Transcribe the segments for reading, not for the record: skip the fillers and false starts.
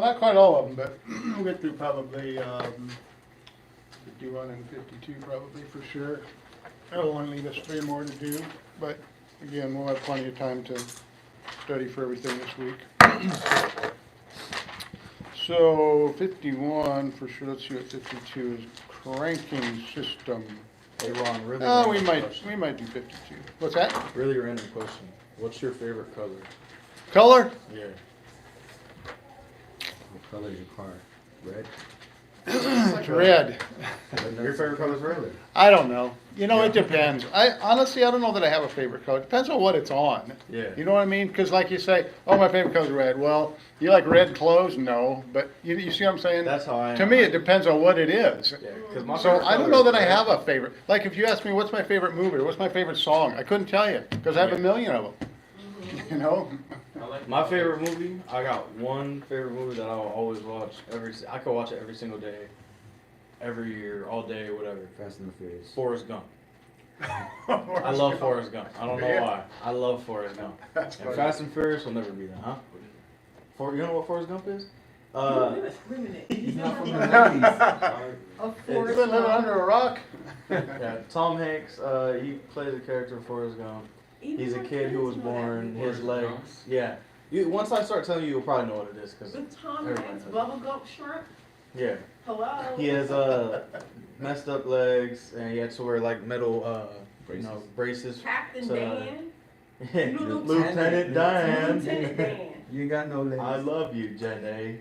not quite all of them, but we'll get through probably 51 and 52 probably for sure. That'll only leave us 3 more to do, but again, we'll have plenty of time to study for everything this week. So 51 for sure. Let's see what 52 is. Cranking system. Hey Ron, really Oh, random we question. might do 52. What's that? Really random question. What's your favorite color? Color? Yeah. What color is your car? Red? It's red. Your favorite color is red? I don't know. You know, it depends. I honestly, I don't know that I have a favorite color. It depends on what it's on. Yeah. You know what I mean? Because like you say, oh, my favorite color is red. Well, you like red clothes? No. But you see what I'm saying? That's how I am. To me, it depends on what it is. Yeah, 'cause my So favorite I don't color know is that I red. have a favorite. Like if you ask me what's my favorite movie or what's my favorite song, I couldn't tell you because I have a million of them. You know? My favorite movie, I got one favorite movie that I'll always watch. I could watch it every single day, every year, all day, whatever. Fast and the Furious. Forrest Gump. I love Forrest Gump. I don't know Yeah. why. I love Forrest Gump. That's And funny. Fast and Furious will never be that, huh? You know what Forrest Gump is? Wait a minute. He's not from the A 90s. You Forrest been living under Gump. a rock? Yeah, Tom Hanks. He plays a character in Forrest Gump. He's a kid who was born. His legs. Yeah. Once I start telling you, you'll probably know what it is, cause With Tom everybody Hanks, knows. Bubble Gump Shrimp. yeah, Hello. he has messed up legs, and he had to wear like metal braces. Captain So, Dan. Lieutenant Lieutenant Dan. Dan. You ain't got no legs. I love you, Jenny.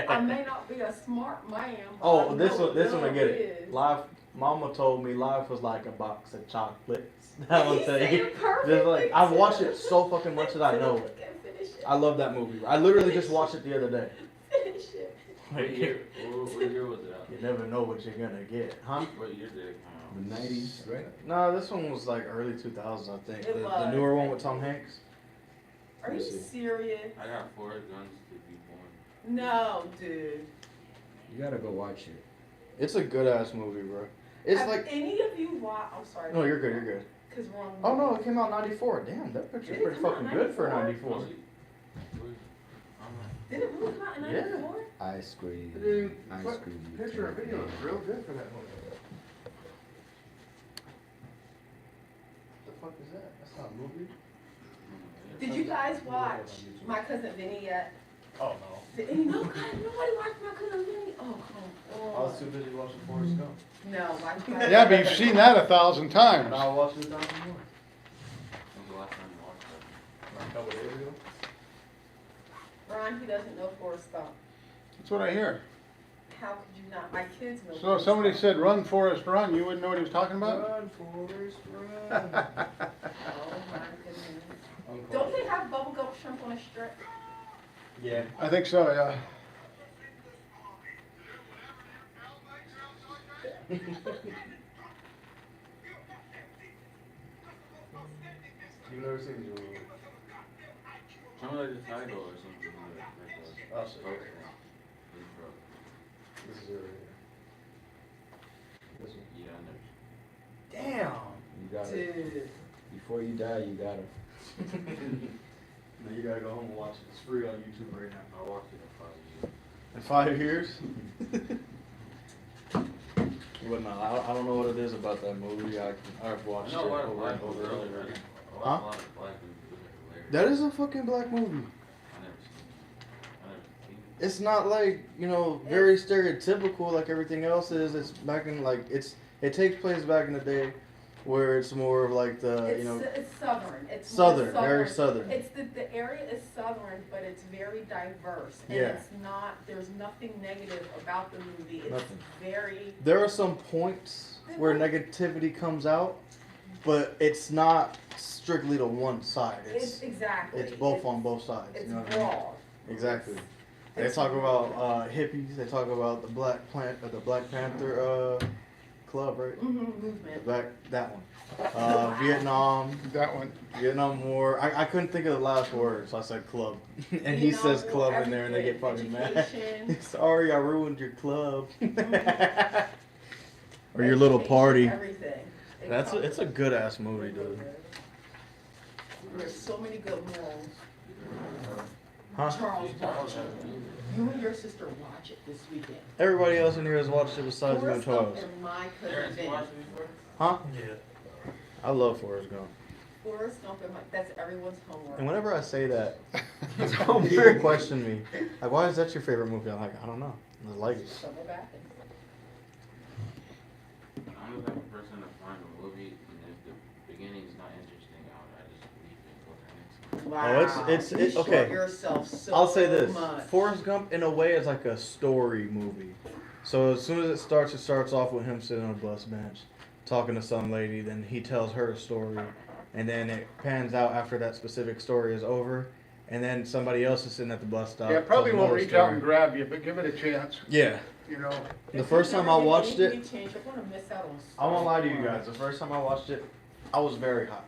I may not be a smart man. But Oh, I this know one I love get it. is. Life, Mama told me life was like a box of chocolates. That one He thing. said it perfectly, Just like I've watched it too. so fucking much that I know it. Finish it. I love that movie. I literally just watched it the other day. Finish it. What year? What year was it out? You never know what you're gonna get, huh? What year did it come The out? 90s, right? No, this one was like early 2000s, I think. It The was. newer one with Tom Hanks. Are you Let me see. serious? I got 4 guns to be born. No, dude. You gotta go watch it. It's a good ass movie, bro. It's Have like any of you watched? I'm sorry. no, you're good, you're good. Cause we're on. Oh no, it came out '94. Damn, that picture's Did it pretty come out fucking good for 94? '94. Did it really come out in Yeah. 94? Ice cream. Dude, Ice cream. picture and video is real good for that movie. The fuck is that? That's not a movie. Did you guys watch My Cousin Vinny yet? Oh, no. Did any, no, God, nobody watched My Cousin Vinny? Oh, come I was too on. busy watching Forrest Gump. No, watch Yeah, but you've seen that 1,000 times. And I'll watch it down some more. When's the last time you watched that? Like a couple days ago. Ron, he doesn't know Forrest Gump. That's what I hear. How could you not? My kids know. So if Forrest somebody Gump. said, run, Forrest, run, you wouldn't know what he was talking about? Run, Forrest, run. Oh, my goodness. Don't they have bubble gum shrimp on a strip? Yeah. I think so, yeah. You've never seen the movie? Something like the title or something like that. I'll show you. Okay. This is it right here. This one. Yeah, I never. Damn. You gotta. Dude. Before you die, you gotta. No, you gotta go home and watch it. It's free on YouTube right now. I watched it in 5 years. In 5 years? But no, I don't know what it is about that movie. I've watched I it know a lot of over black and over movies and really, over really. again. A lot of black movies really hilarious. That is a fucking black movie. I never seen it. I never seen it. It's not like, very stereotypical like everything else is. It's back in like it takes place back in the day where it's more of like the It's southern. It's more southern, very southern. It's the area is southern, but it's very diverse. And Yeah. it's not, there's nothing negative about the movie. It's Nothing. very, There are some points where negativity comes out, but it's not strictly to one side. it's exactly. It's both on both sides. It's You know what I mean? broad. Exactly. They It's talk broad. about hippies. They talk about the Black Panther club, right? Movement. That one. That one. Vietnam War. I couldn't think of the last word, so I said club. And he Vietnam says War, club in there, and they get fucking mad. education. Sorry, I ruined your club. Mhm. Or your little Education, party. Everything. It It's a good ass movie, dude. There's so many good morals. Huh? Charles Darwin. You and your sister watch it this weekend. Everybody else in here has watched it besides you and Forrest Gump Charles. and my cousin Aaron's Ben. watching it first? Huh? Yeah. I love Forrest Gump. Forrest Gump and my, that's everyone's homework. And whenever I say that, people question me. Like, why is that your favorite movie? I'm like, I don't know. I just like it. Double back. I'm the type of person to find a movie, and if the beginning's not interesting, I just leave it and go to the next one. Wow. it's- You it- short okay. yourself so I'll say this: much. Forrest Gump, in a way, is like a story movie. So as soon as it starts off with him sitting on a bus bench, talking to some lady. Then he tells her a story, and then it pans out after that specific story is over, and then somebody else is sitting at the bus stop. Yeah, probably tells won't another reach out and story. grab you, but give it a chance, Yeah. you know. The first time I watched it, You're gonna miss out on. I won't lie to you guys. The first time I watched it, I was very hot.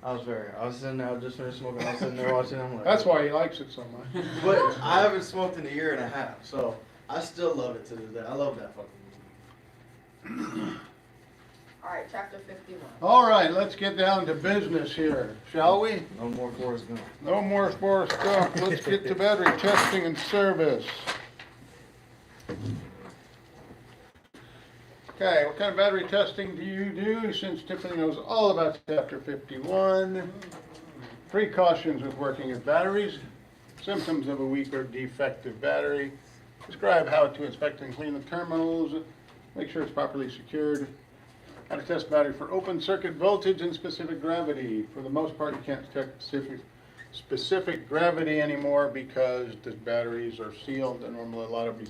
I was sitting there, I just finished smoking. I was sitting there watching. I'm like, That's why he likes it so much. But I haven't smoked in a year and a half, so I still love it to this day. I love that fucking movie. Alright, chapter 51. All right, let's get down to business here, shall we? No more Forrest Gump. No more Forrest Gump. Let's get to battery testing and service. Okay, what kind of battery testing do you do? Since Tiffany knows all about chapter 51. Precautions with working with batteries. Symptoms of a weak or defective battery. Describe how to inspect and clean the terminals. Make sure it's properly secured. How to test battery for open circuit voltage and specific gravity. For the most part, you can't detect specific gravity anymore because the batteries are sealed, and normally a lot of them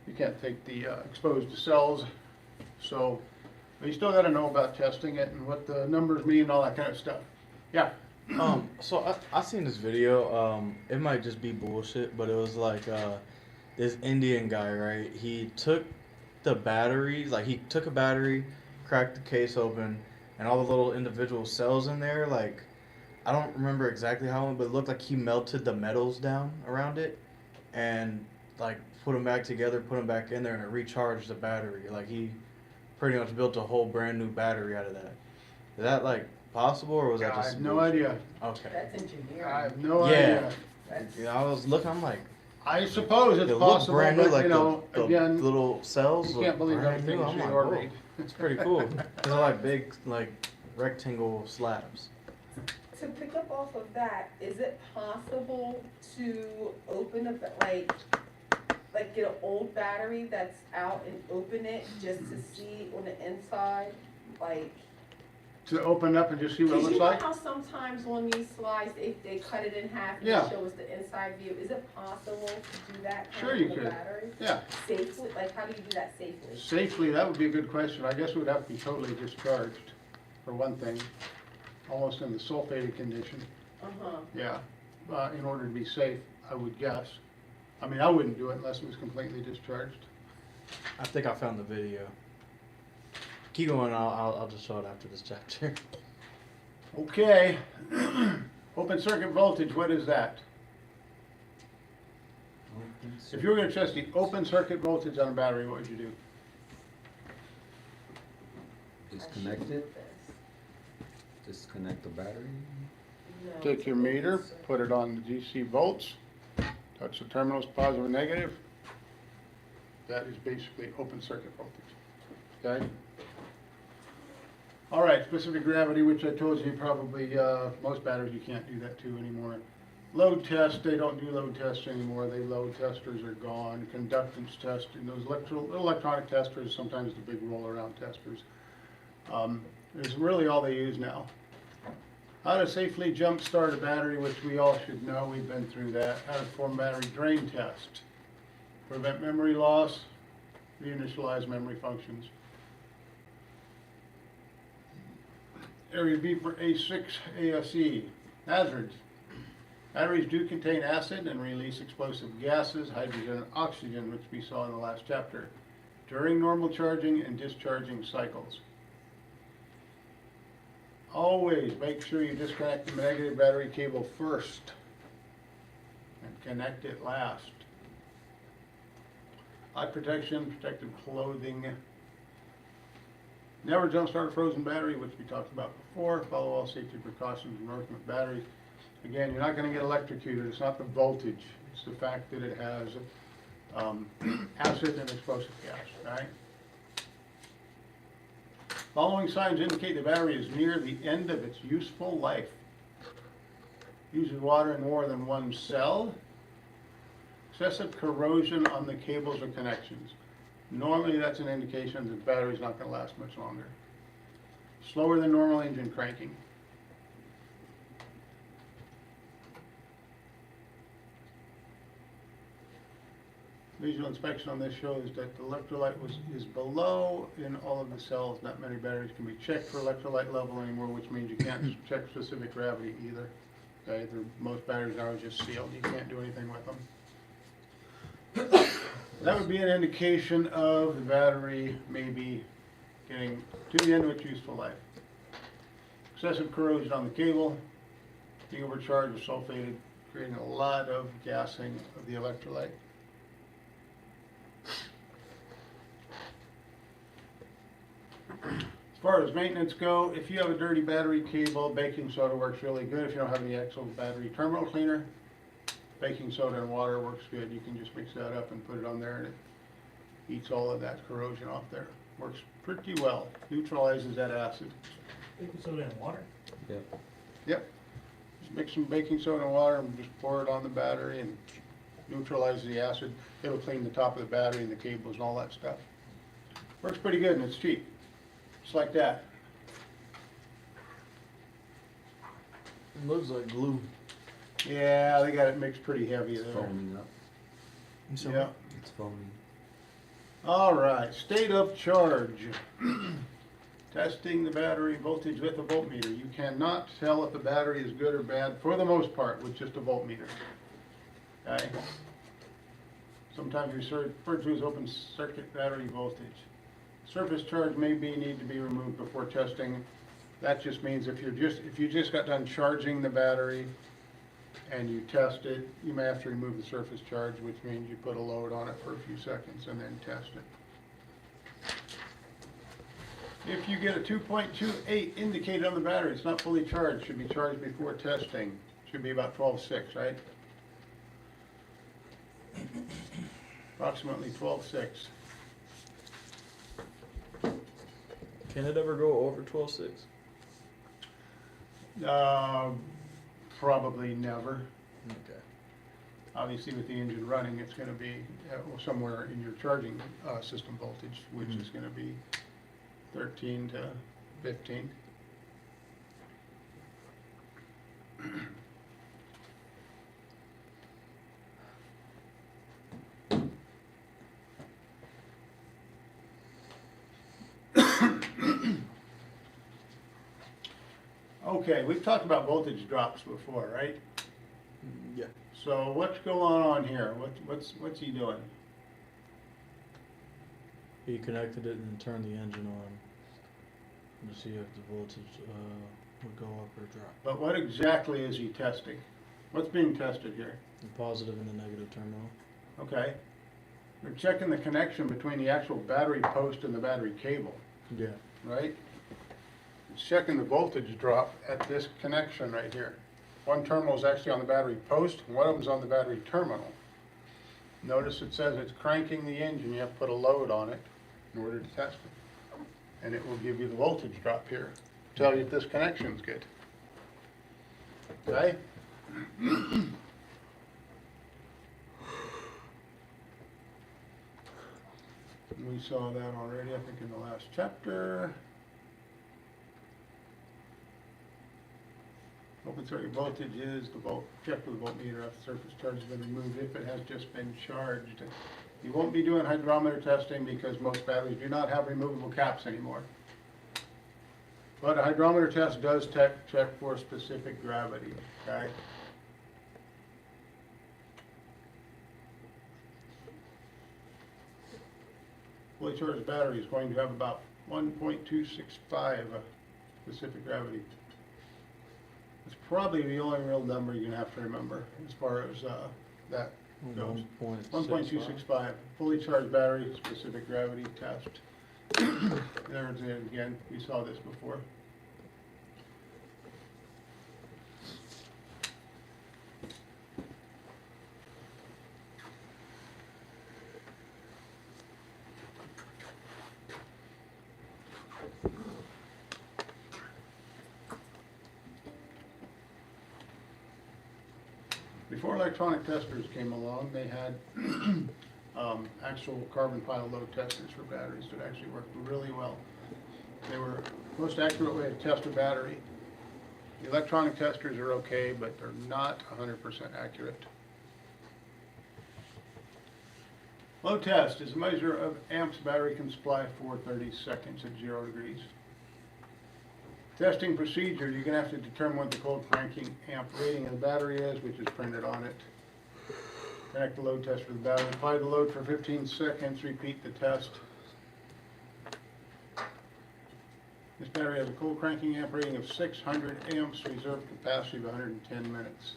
you can't take the exposed cells. So, but you still got to know about testing it and what the numbers mean and all that kind of stuff. Yeah. So I seen this video. It might just be bullshit, but it was like this Indian guy, right? He took the batteries, like he took a battery, cracked the case open, and all the little individual cells in there, like I don't remember exactly how, but it looked like he melted the metals down around it, and like put them back together, put them back in there, and it recharged the battery. Like he pretty much built a whole brand new battery out of that. Is that like possible, or was that I just have no bullshit? idea. Okay. That's engineering. I have no Yeah. idea. That's, Yeah, I was looking. I'm like, I suppose it it's looked possible, brand new, but like you know, the again, little cells. you look can't believe brand everything new. you I'm see like, or whoa, read. it's pretty cool. They're like big, like rectangle slabs. to pick up off of that, is it possible to open a, like get an old battery that's out and open it just to see on the inside? Like, To open up and just see what it cause looks you know like. how sometimes on these slides, they cut it in half and Yeah. it shows the inside view? Is it possible to do that Sure kind you of with a could. battery? Yeah, Safely, like how do you do that safely? safely, that would be a good question. I guess it would have to be totally discharged, for one thing, almost in the sulfated condition. Uh-huh. Yeah, in order to be safe, I would guess. I mean, I wouldn't do it unless it was completely discharged. I think I found the video. Keep going. I'll just show it after this chapter. Okay, open circuit voltage, what is that? If you were gonna test the open circuit voltage on a battery, what would you do? Disconnect it, disconnect the battery. No. Take your meter, put it on the DC volts, touch the terminals, positive or negative. That is basically open circuit voltage, okay? All right, specific gravity, which I told you probably, most batteries you can't do that to anymore. Load test, they don't do load tests anymore, load testers are gone. Conductance test, and those electronic testers, sometimes the big roll around testers, is really all they use now. How to safely jump start a battery, which we all should know, we've been through that. How to perform battery drain test. Prevent memory loss, reinitialize memory functions. Area B for A6 ASE. Hazards. Batteries do contain acid and release explosive gases, hydrogen and oxygen, which we saw in the last chapter, during normal charging and discharging cycles. Always make sure you disconnect the negative battery cable first and connect it last. Eye protection, protective clothing. Never jump start a frozen battery, which we talked about before. Follow all safety precautions when working with batteries. Again, you're not going to get electrocuted. It's not the voltage. It's the fact that it has acid and explosive gas, right? Following signs indicate the battery is near the end of its useful life. Uses water in more than one cell. Excessive corrosion on the cables or connections. Normally that's an indication that the battery's not going to last much longer. Slower than normal engine cranking. Visual inspection on this shows that the electrolyte is below in all of the cells. Not many batteries can be checked for electrolyte level anymore, which means you can't check specific gravity either. Okay, most batteries now are just sealed. You can't do anything with them. That would be an indication of the battery maybe getting to the end of its useful life. Excessive corrosion on the cable, being overcharged or sulfated, creating a lot of gassing of the electrolyte. As far as maintenance go, if you have a dirty battery cable, baking soda works really good. If you don't have the actual battery terminal cleaner, baking soda and water works good. You can just mix that up and put it on there and it eats all of that corrosion off there. Works pretty well, neutralizes that acid. Baking soda and water? Yep. Just mix some baking soda and water and just pour it on the battery and neutralize the acid. It'll clean the top of the battery and the cables and all that stuff. Works pretty good and it's cheap. Just like that. It looks like glue. Yeah, they got it mixed pretty heavy It's there. foaming up. Yeah. It's foaming. All right, state of charge. Testing the battery voltage with a voltmeter. You cannot tell if the battery is good or bad, for the most part, with just a voltmeter. Okay? Sometimes referred to as open circuit battery voltage. Surface charge may need to be removed before testing. That just means if you just got done charging the battery and you test it, you may have to remove the surface charge, which means you put a load on it for a few seconds and then test it. If you get a 2.28 indicated on the battery, it's not fully charged. Should be charged before testing. Should be about 12.6, right? Approximately 12.6. Can it ever go over 12.6? Probably never. Okay. Obviously, with the engine running, it's going to be somewhere in your charging system voltage, which is going to be 13 to 15. Okay, we've talked about voltage drops before, right? Yeah. So what's going on here? What's he doing? He connected it and turned the engine on to see if the voltage would go up or drop. But what exactly is he testing? What's being tested here? The positive and the negative terminal. Okay. We're checking the connection between the actual battery post and the battery cable, Yeah. right? It's checking the voltage drop at this connection right here. One terminal is actually on the battery post, and one of them's on the battery terminal. Notice it says it's cranking the engine. You have to put a load on it in order to test it. And it will give you the voltage drop here. Tell you if this connection's good. Okay? We saw that already, I think, in the last chapter. Open circuit voltage is the check with the voltmeter after the surface charge has been removed if it has just been charged. You won't be doing hydrometer testing because most batteries do not have removable caps anymore. But a hydrometer test does check for specific gravity, okay? Fully charged battery is going to have about 1.265 specific gravity. It's probably the only real number you're going to have to remember as far as that goes. 1.265. Fully charged battery, specific gravity test. There's it again. We saw this before. before electronic testers came along, they had actual carbon file load testers for batteries that actually worked really well. They were the most accurate way to test a battery. The electronic testers are okay, but they're not 100% accurate. Load test is a measure of amps battery can supply for 30 seconds at 0 degrees. Testing procedure, you're going to have to determine what the cold cranking amp rating of the battery is, which is printed on it. Connect the load test for the battery. Apply the load for 15 seconds. Repeat the test. This battery has a cold cranking amp rating of 600 amps, reserve capacity of 110 minutes.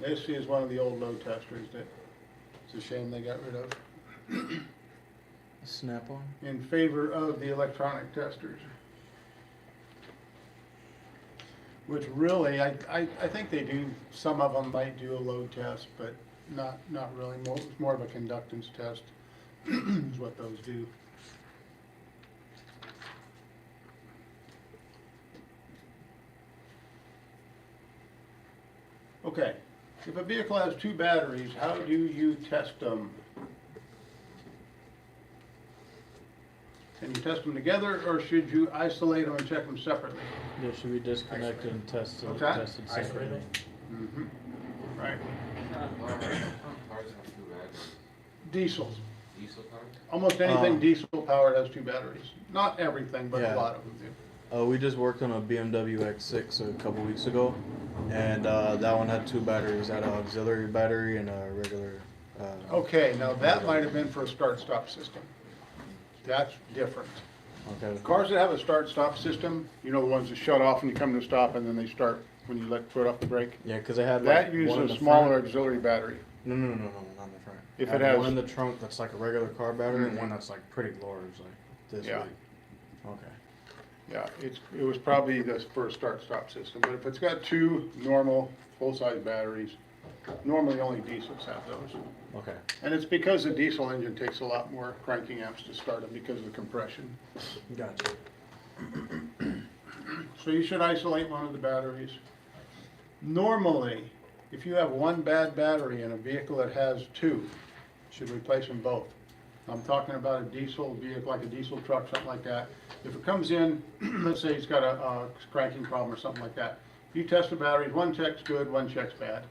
This is one of the old load testers that it's a shame they got rid of. Snap-on? In favor of the electronic testers. Which really, I think they do, some of them might do a load test, but not really. It's more of a conductance test is what those do. Okay, if a vehicle has 2 batteries, how do you test them? Can you test them together, or should you isolate them and check them separately? They should be disconnected and tested, What's that? tested separately. Mm-hmm. Right. Cars have 2 batteries. Diesels. Diesel cars? Almost anything diesel powered has 2 batteries. Not everything, but Yeah. a lot of them do. We just worked on a BMW X6 a couple weeks ago, and that one had 2 batteries. It had an auxiliary battery and a regular. Okay, now that might have been for a start-stop system. That's different. Okay. Cars that have a start-stop system, you know, the ones that shut off when you come to a stop and then they start when you let foot off the brake. Yeah, because they had like That uses one in a the smaller front. auxiliary battery. No, not in the front. If I it had has- one in the trunk that's like a regular car battery, and Mhm. one that's like pretty large, like this Yeah. big. Okay. Yeah, it was probably this for a start-stop system, but if it's got 2 normal full-size batteries, normally only diesels have those. Okay. And it's because the diesel engine takes a lot more cranking amps to start them because of the compression. Gotcha. So you should isolate one of the batteries. Normally, if you have one bad battery in a vehicle that has 2, you should replace them both. I'm talking about a diesel vehicle, like a diesel truck, something like that. If it comes in, let's say it's got a cranking problem or something like that, you test the batteries, one check's good, one check's bad.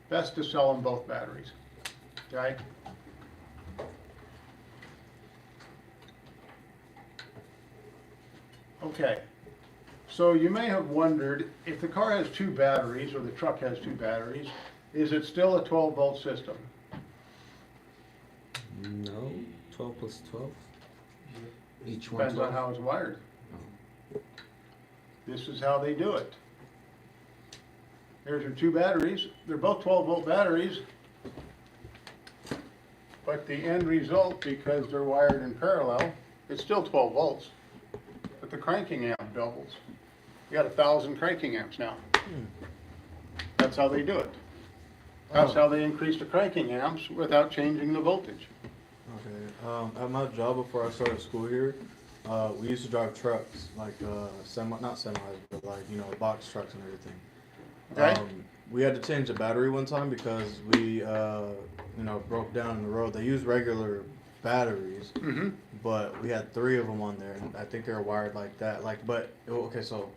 Best to sell them both batteries, okay? Okay, so you may have wondered, if the car has 2 batteries, or the truck has 2 batteries, is it still a 12-volt system? No, 12 plus 12. Each one Depends on 12. how it's wired. This is how they do it. There's your 2 batteries. They're both 12-volt batteries. But the end result, because they're wired in parallel, it's still 12 volts. But the cranking amp doubles. You got 1,000 cranking amps now. That's how they do it. That's how they increase the cranking amps without changing the voltage. Okay. At my job before I started school here, we used to drive trucks, like not semis, but like box trucks and everything. Okay. We had to change the battery one time because we broke down in the road. They use regular batteries, Mm-hmm. but we had 3 of them on there, and I think they were wired like that. So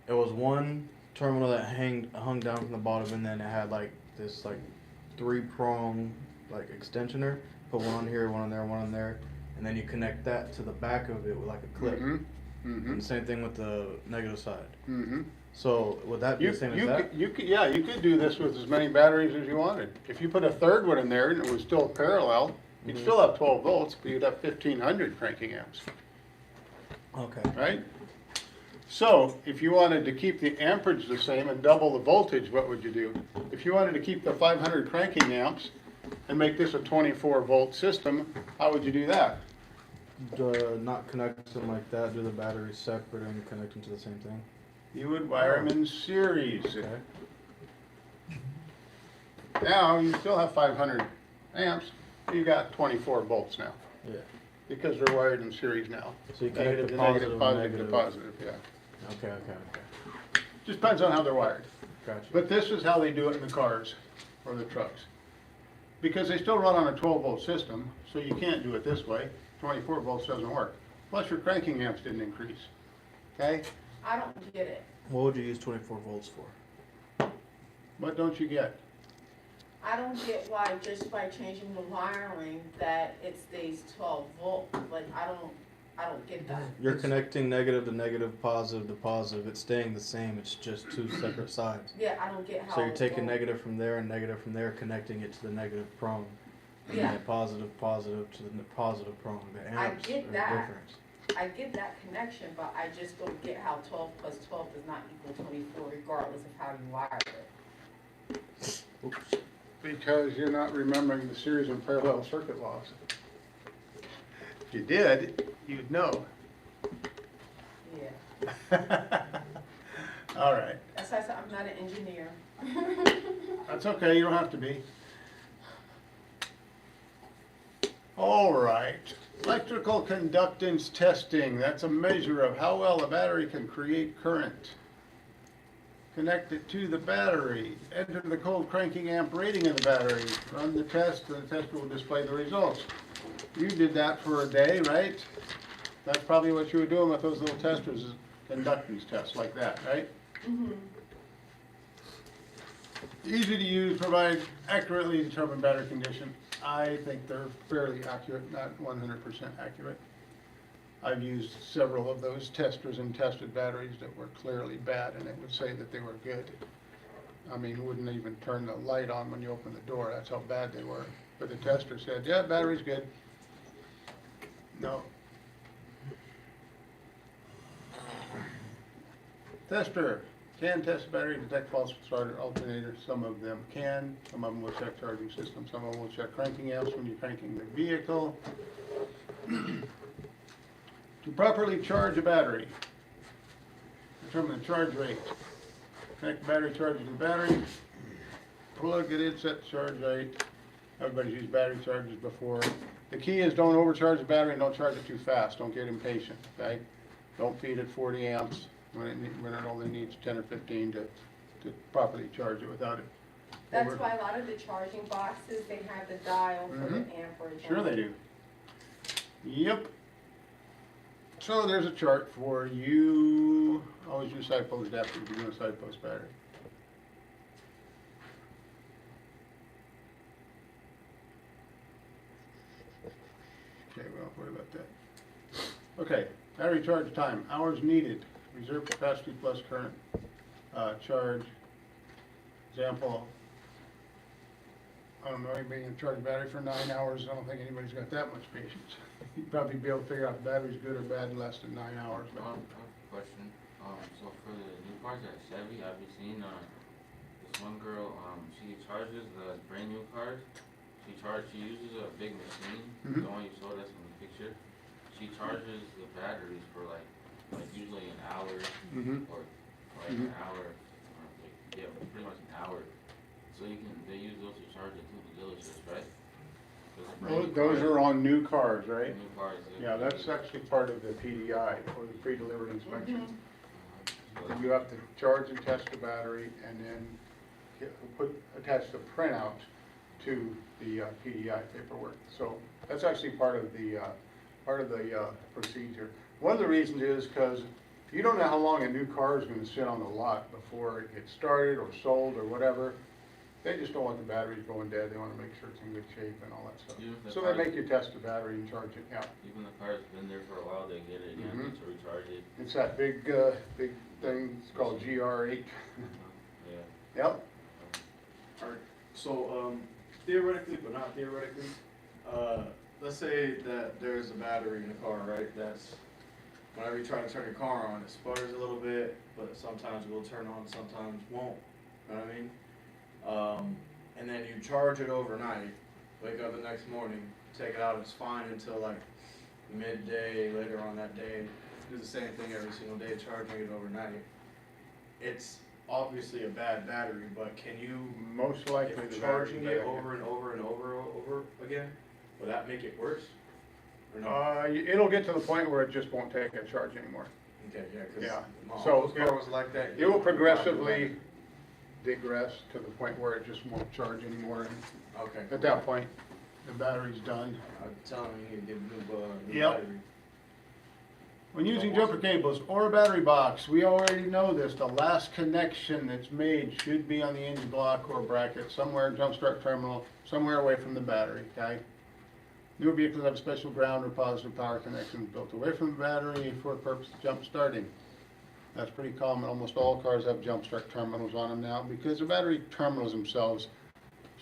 it was one terminal that hung down from the bottom, and then it had like this 3-prong extensioner. Put one on here, one on there, one on there, and then you connect that to the back of it with like a clip. Mm-hmm. Mm-hmm. And same thing with the negative side. Mm-hmm. So would that be the same as that? You could do this with as many batteries as you wanted. If you put a 3rd one in there and it was still parallel, you'd still have 12 volts, but you'd have 1,500 cranking amps, Okay. right? So if you wanted to keep the amperage the same and double the voltage, what would you do? If you wanted to keep the 500 cranking amps and make this a 24-volt system, how would you do that? Not connect them like that. Do the batteries separate and connect them to the same thing. You would wire them in series. Okay. Now, you still have 500 amps, you got 24 volts now, Yeah. because they're wired in series now. So you connect Negative the to negative, positive and positive to negative. positive, yeah. Okay. Just depends on how they're wired. Gotcha. But this is how they do it in the cars or the trucks. Because they still run on a 12-volt system, so you can't do it this way. 24 volts doesn't work. Plus your cranking amps didn't increase. Okay? I don't get it. What would you use 24 volts for? What don't you get? I don't get why just by changing the wiring that it stays 12 volt. Like, I don't get that. You're connecting negative to negative, positive to positive. It's staying the same. It's just two separate sides. Yeah, I don't get how. So you're taking well, negative from there and negative from there, connecting it to the negative prong. And Yeah. then positive to the positive prong. The I amps get are that. different. I get that connection, but I just don't get how 12 plus 12 does not equal 24 regardless of how you wire it. Oops. Because you're not remembering the series and parallel circuit laws. If you did, you'd know. Yeah. All right. That's why I said I'm not an engineer. That's okay, you don't have to be. All right. Electrical conductance testing. That's a measure of how well a battery can create current. Connect it to the battery. Enter the cold cranking amp rating of the battery. Run the test, and the tester will display the results. You did that for a day, right? That's probably what you were doing with those little testers, is conductance tests like that, right? Mm-hmm. Easy to use, provide accurately determined battery condition. I think they're fairly accurate, not 100% accurate. I've used several of those testers and tested batteries that were clearly bad, and it would say that they were good. I mean, wouldn't even turn the light on when you open the door, that's how bad they were. But the tester said, yeah, battery's good. No. Tester can test battery, detect false starter alternator. Some of them can, some of them will check charging system, some of them will check cranking amps when you're cranking the vehicle. To properly charge a battery, determine the charge rate. Connect the battery charger to the battery, plug it in, set the charge rate. Everybody's used battery chargers before. The key is don't overcharge the battery and don't charge it too fast. Don't get impatient, okay? Don't feed it 40 amps when it only needs 10 or 15 to properly charge it without it. That's why a lot of the charging boxes, they have the dial for the amperage. Sure they do. Yep. So there's a chart for you. Always use side post adapter if you're doing a side post battery. Okay, we don't worry about that. Okay, battery charge time, hours needed, reserve capacity plus current charge. Example, I don't know anybody can charge a battery for 9 hours. I don't think anybody's got that much patience. You'd probably be able to figure out if the battery's good or bad in less than 9 hours. I have a question. So for the new cars at Chevy, I've been seeing this one girl. She charges the brand new cars. She uses a big machine, Mhm. the one you showed us in the picture. She charges the batteries for like usually an hour Mm-hmm. or like an hour, or like, yeah, pretty much an hour. So they use those to charge it to the dealerships, right? Those are on new cars, right? New cars. Yeah, that's actually part of the PDI, or the pre-delivered inspection. Mhm. You have to charge and test the battery and then attach the printout to the PDI paperwork. So that's actually part of the procedure. One of the reasons is because you don't know how long a new car is going to sit on the lot before it gets started or sold or whatever. They just don't want the batteries going dead. They want to make sure it's in good shape and all that stuff. Even if the So they car- make you test the battery and charge it, yeah. Even the car's been there for a while, they get it again Mhm. to recharge it. It's that big thing, it's called GR8. Yeah. Yep. Alright, so theoretically, but not theoretically, let's say that there's a battery in the car, right? That's whenever you try to turn your car on, it sputters a little bit, but sometimes it will turn on, sometimes won't. You know what I mean? And then you charge it overnight, wake up the next morning, take it out, it's fine until like midday, later on that day. Do the same thing every single day, charging it overnight. It's obviously a bad battery, but can you, Most likely if the charging battery's it bad. over and over and over again, will that make it worse? Or no? It'll get to the point where it just won't take a charge anymore. Okay, yeah, yeah. cause my So uncle's car was like that. It will progressively digress to the point where it just won't charge anymore. And Okay. at that point, the battery's done. I'm telling you, you need to get a new Yep. battery. When using jumper cables or a battery box, we already know this, the last connection that's made should be on the engine block or bracket, somewhere jump start terminal, somewhere away from the battery, okay? Newer vehicles have special ground or positive power connections built away from the battery for the purpose of jump starting. That's pretty common, almost all cars have jump start terminals on them now, because the battery terminals themselves,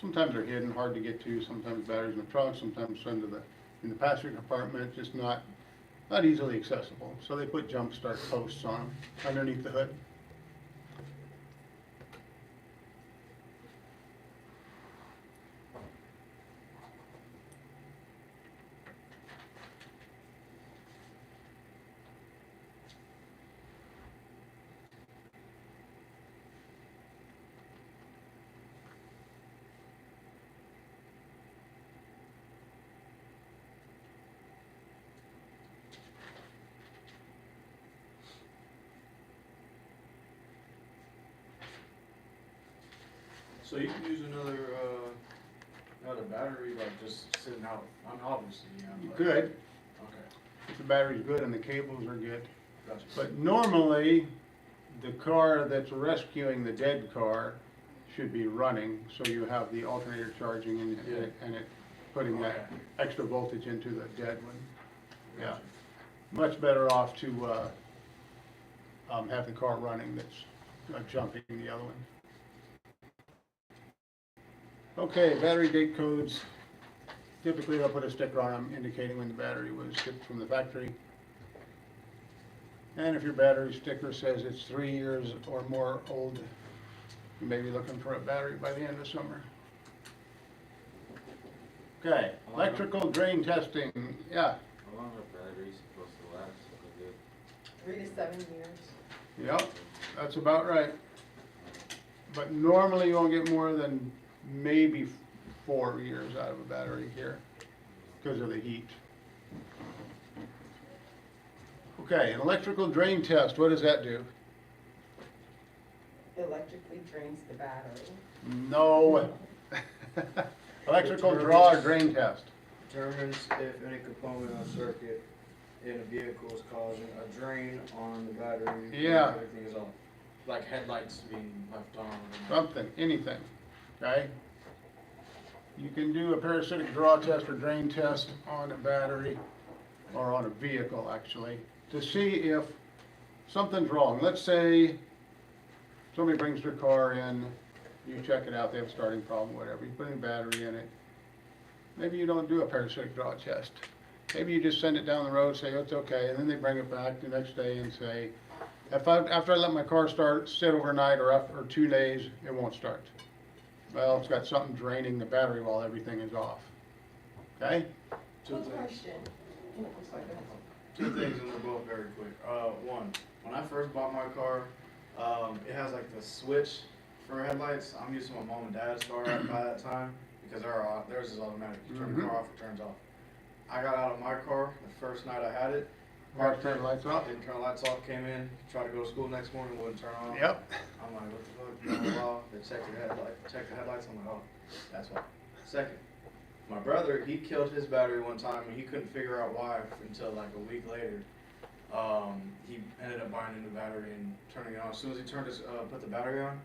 sometimes they're hidden, hard to get to, sometimes batteries in the trunk, sometimes in the passenger compartment, just not easily accessible. So they put jump start posts on them underneath the hood. So you can use another battery, like just sitting out, obviously, yeah. You but- could, Okay, if the battery's good and the cables are good. gotcha. But normally, the car that's rescuing the dead car should be running, so you have the alternator charging and Yeah. and it putting that Okay. extra voltage into the dead one. Yeah. Gotcha. Much better off to have the car running that's jumping the other one. Okay, battery date codes. Typically, they'll put a sticker on them indicating when the battery was shipped from the factory. And if your battery sticker says it's 3 years or more old, you may be looking for a battery by the end of summer. Okay, electrical drain testing, yeah, How long are batteries supposed to last? Is it 3 to 7 years. yep, that's about right. But normally you won't get more than maybe 4 years out of a battery here because of the heat. Okay, an electrical drain test, what does that do? Electrically drains the battery. No. Electrical draw or drain test. Determines if any component or circuit in a vehicle is causing a drain on the battery. Yeah. Everything is off. Like headlights being left on. Something, anything, okay? You can do a parasitic draw test or drain test on a battery, or on a vehicle, actually, to see if something's wrong. Let's say somebody brings their car in, you check it out, they have a starting problem, whatever, you put a battery in it. Maybe you don't do a parasitic draw test. Maybe you just send it down the road, say, oh, it's okay, and then they bring it back the next day and say, after I let my car sit overnight or 2 days, it won't start. Well, it's got something draining the battery while everything is off. Okay? Two Good things. question. Oh, I'm sorry, go ahead. Two things, and they're both very quick. One, when I first bought my car, it has like the switch for headlights. I'm using my mom and dad's car by that time because theirs is automatic. You turn the car off, it turns off. I got out of my car the first night I had it. Mark, turn the lights off. Didn't turn the lights off. Came in, tried to go to school next morning, wouldn't turn on. Yep. I'm like, what the fuck? Blah, blah, blah. They checked the headlights. I'm like, oh, that's why. Second, my brother, he killed his battery one time and he couldn't figure out why until like a week later. He ended up buying a new battery and turning it on. As soon as he put the battery on,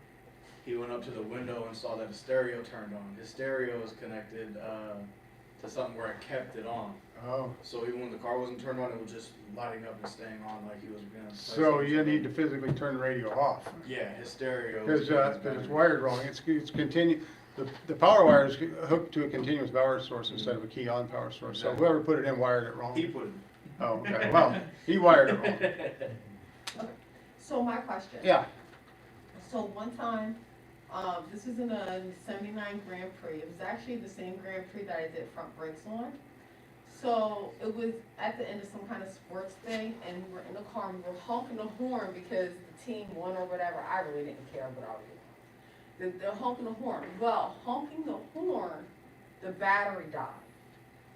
he went up to the window and saw that the stereo turned on. His stereo was connected to something where it kept it on. Oh, So even when the car wasn't turned on, it was just lighting up and staying on like he was gonna play so something. you need to physically turn the radio off. Yeah, his stereo. Because was in his it's battery. wired wrong. It's the power wire is hooked to a continuous power source instead of a key on power source. So Exactly. whoever put it in wired it wrong. He put it. Oh, okay, well, he wired it wrong. So my question. Yeah, So one time, this was in a '79 Grand Prix. It was actually the same Grand Prix that I did front brakes on. So it was at the end of some kind of sports thing, and we're in the car and we're honking the horn because the team won or whatever. I really didn't care what I was doing. They're honking the horn. Well, honking the horn, the battery died.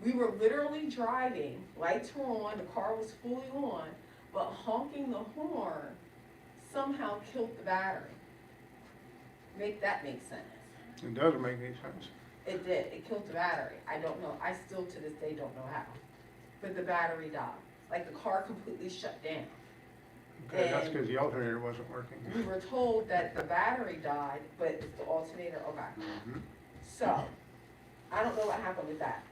We were literally driving, lights were on, the car was fully on, but honking the horn somehow killed the battery. make that make sense. It doesn't make any sense. It did, it killed the battery, I don't know, I still to this day don't know how. But the battery died, like the car completely shut down. Okay, that's And- because the alternator wasn't working. We were told that the battery died, but it's the alternator, okay. Mhm. So, I don't know what happened with that.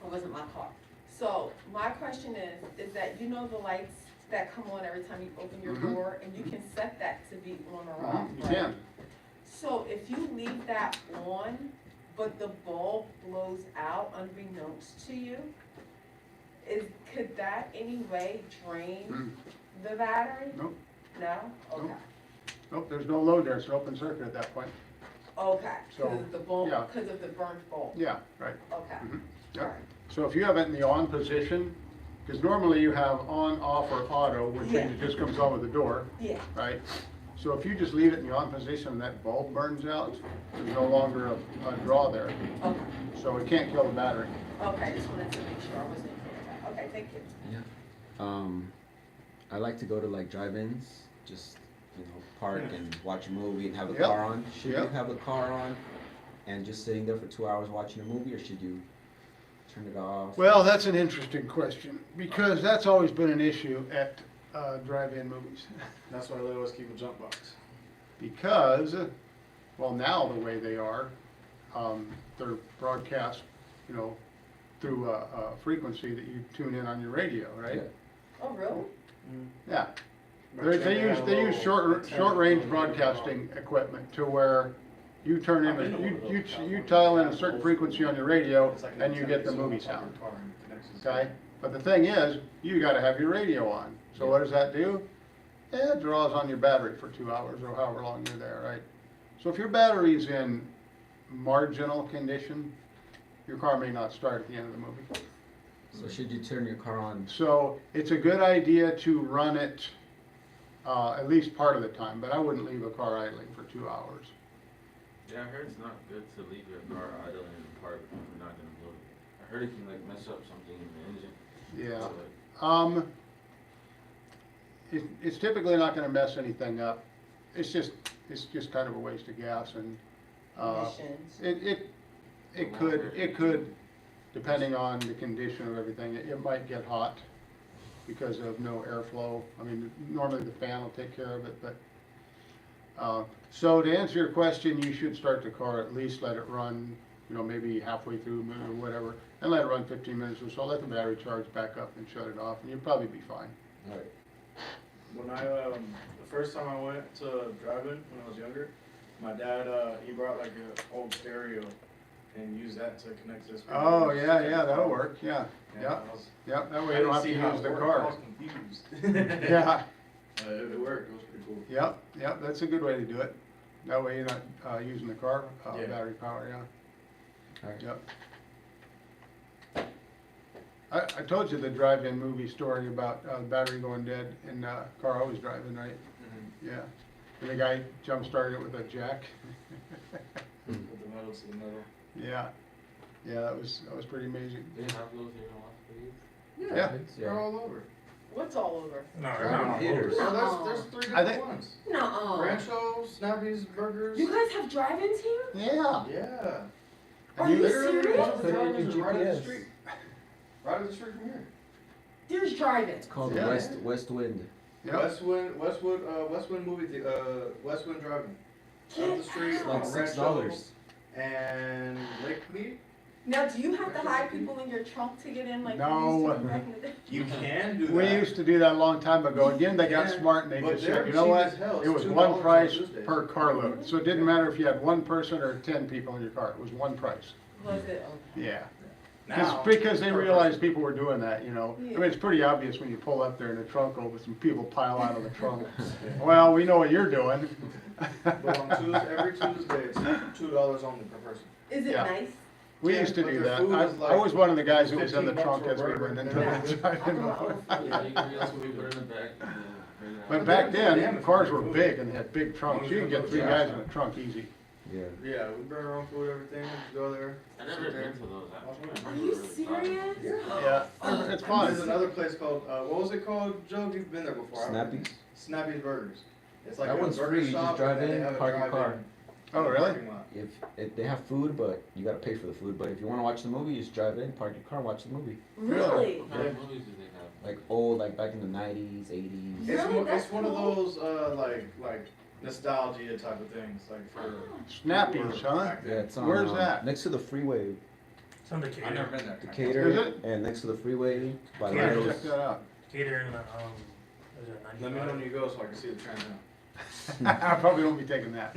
It wasn't my car. So, my question is that you know the lights that come on every time you open your Mhm. door, and you can set that to be on or off, You right? can. So, if you leave that on, but the bulb blows out unbeknownst to you, could that any way drain Mm. the battery? Nope. No? Okay. Nope. Nope, there's no load there, it's an open circuit at that point. Okay, So, because of the bulb, yeah. because of the burnt bulb. Yeah, right. Okay, Mhm. Yep. alright. So if you have it in the on position, because normally you have on, off, or auto, which Yeah. means it just comes on with the door, Yeah, right? So if you just leave it in the on position and that bulb burns out, there's no longer a draw there, okay, so it can't kill the battery. okay, just wanted to make sure I wasn't clear that. Okay, thank you. I like to go to like drive-ins, just, park and watch a movie and have the Yep. car on. Should you Yep. have the car on and just sitting there for 2 hours watching a movie, or should you turn it off? Well, that's an interesting question, because that's always been an issue at drive-in movies. That's why they always keep a jump box. Because, well, now the way they are, they're broadcast, through a frequency that you tune in on your radio, right? Yeah. Oh, really? Yeah. They use short-range broadcasting equipment to where you turn in, you dial in a certain frequency on your radio and you get the movie sound, okay? But the thing is, you gotta have your radio on. So what does that do? It draws on your battery for 2 hours or however long you're there, right? So if your battery's in marginal condition, your car may not start at the end of the movie. So should you turn your car on? So it's a good idea to run it at least part of the time, but I wouldn't leave a car idling for 2 hours. Yeah, I heard it's not good to leave your car idling in the park if you're not gonna load it. I heard it can like mess up something in the engine. Yeah. So, like, It's typically not gonna mess anything up. It's just kind of a waste of gas and, Emissions. it could, depending on the condition of everything, it might get hot because of no airflow. I mean, normally the fan will take care of it, but, so to answer your question, you should start the car, at least let it run, maybe halfway through or whatever, and let it run 15 minutes or so, let the battery charge back up and shut it off, and you'll probably be fine. All right. When the first time I went to drive-in when I was younger, my dad, he brought like an old stereo and used that to connect to this. Oh, yeah, that'll work, yeah, Yeah, yep, I was- yep, that I way you don't have to didn't see how use it the worked. I car. was confused. Yeah, It worked, it was pretty cool. yep, that's a good way to do it. That way you're not using the car, Yeah. battery power, yeah. All right. Yep. I told you the drive-in movie story about battery going dead in car I was driving, right? Yeah. And the guy jump-started it with a jack. With the metal to the metal. Yeah. Yeah, that was pretty amazing. they have those here in Las Vegas? Yeah. They're all over. What's all over? No, Theaters. there's 3 I different think- ones. Nuh-uh. Rancho, Snappy's, Burgers. You guys have drive-ins here? Yeah. Yeah. Are you Literally, serious? one of the Put it in drive-ins your is right up the GPS. street. Right up the street from here. There's drive-ins. It's called Yeah. West Wind. Yep. Westwood movie, Westwood Driving. Up the street It's like on $6. Rancho and Lake Mead. Now, do you have to hide people in your trunk to get in like No. you used to do back in the day? You can do that. We used to do that a long time ago. Again, they got Yeah, smart and they but just they're said, you know cheap what? as hell. It It's was $2 one on price Tuesday. per carload. So it didn't matter if you had one person or 10 people in your car. It was one price. Was it? Yeah. Now, Because they per realized person. people were doing that, I mean, Yeah. it's pretty obvious when you pull up there in the trunk over, some people pile out of the trunk. Well, we know what you're doing. But on Tuesday, every Tuesday, it's $2 only per person. Is it Yeah. nice? We Yeah, used to but do their that. food I is like I was one of the guys that was in the 15 trunk bucks as for a we burger. went into Yeah. the drive-in. Yeah, you can also be put in the back. and then bring it out. But back then, cars were big and had big trunks. You could get 3 guys in a trunk easy. Yeah. Yeah, we bring our own food, everything, we just go there. I never been to those actually. I Are remember you really fun. serious? Yeah. Yeah, it's There's fun. another place called, what was it called, Joe? You've been there before. Snappy's. Snappy's Burgers. It's like That a one's burger free, you just shop, drive and they in, have a park your drive-in. car. Oh, in the really? parking lot. If they have food, but you gotta pay for the food. But if you wanna watch the movie, you just drive in, park your car, watch the movie. Really? What kind of movies do they have? Like old, like back in the 90s, 80s. It's, Really? it's That's one cool. of those like nostalgia type of things, like for Snappies, people who huh? were back Yeah, then. it's on, Where's that? Next to the freeway, It's on I've never been there. Decatur, Is it? and next to the freeway by Yeah, Check Lidos. that out. Decatur and, is it Let me know 95? when you go so I can see the Trans Am. I probably won't be taking that.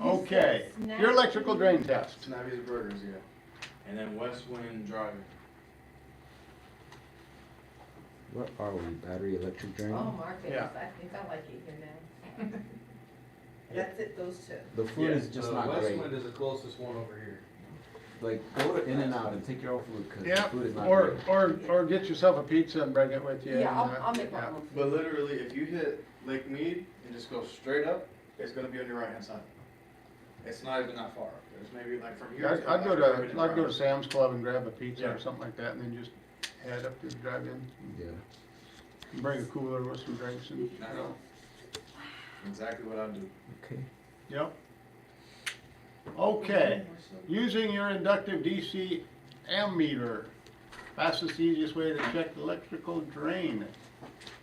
Okay, your electrical drain test. Snappy's Burgers, yeah. And then West Wind Driving. What are we? Battery, electric drain? Oh my goodness, Yeah. I think I like it here now. That's it, those two. The food is just not great. is the closest one over here. Like, go to In-N-Out and take your own food, cause the Yeah, food is not or, great. or get yourself a pizza and bring it with you. Yeah, and, I'll make my yeah. own. But literally, if you hit Lake Mead and just go straight up, it's gonna be on your right hand side. It's not even that far. There's maybe like from here. Yeah, to I'd go like to, I'd go to Sam's Club and grab a pizza Yeah. or something like that, and then just head up to the drive-in. Yeah. And bring a cooler with some drinks and, you I know. know. Exactly what I do. Okay. Yep. Okay, using your inductive DC ammeter, fastest, easiest way to check electrical drain.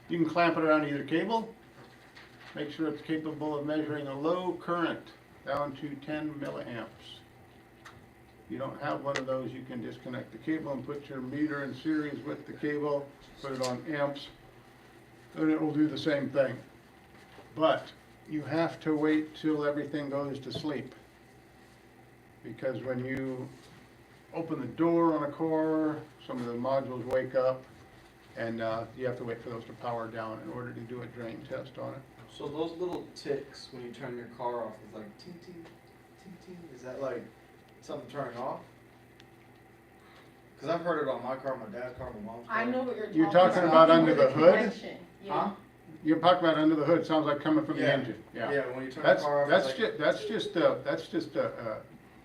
You can clamp it around either cable. Make sure it's capable of measuring a low current down to 10 milliamps. If you don't have one of those, you can disconnect the cable and put your meter in series with the cable, put it on amps, and it will do the same thing. But you have to wait till everything goes to sleep. Because when you open the door on a car, some of the modules wake up, and you have to wait for those to power down in order to do a drain test on it. So those little ticks when you turn your car off is like ting ting, ting ting. Is that like something turning off? Cause I've heard it on my car, my dad's car, my mom's car. I know what you're talking You're about. talking about under the hood? Connection, yeah. Huh? You're talking about under the hood, sounds like coming from the Yeah. engine, yeah. Yeah, when you turn That's, the car off. that's it's like, just, that's just a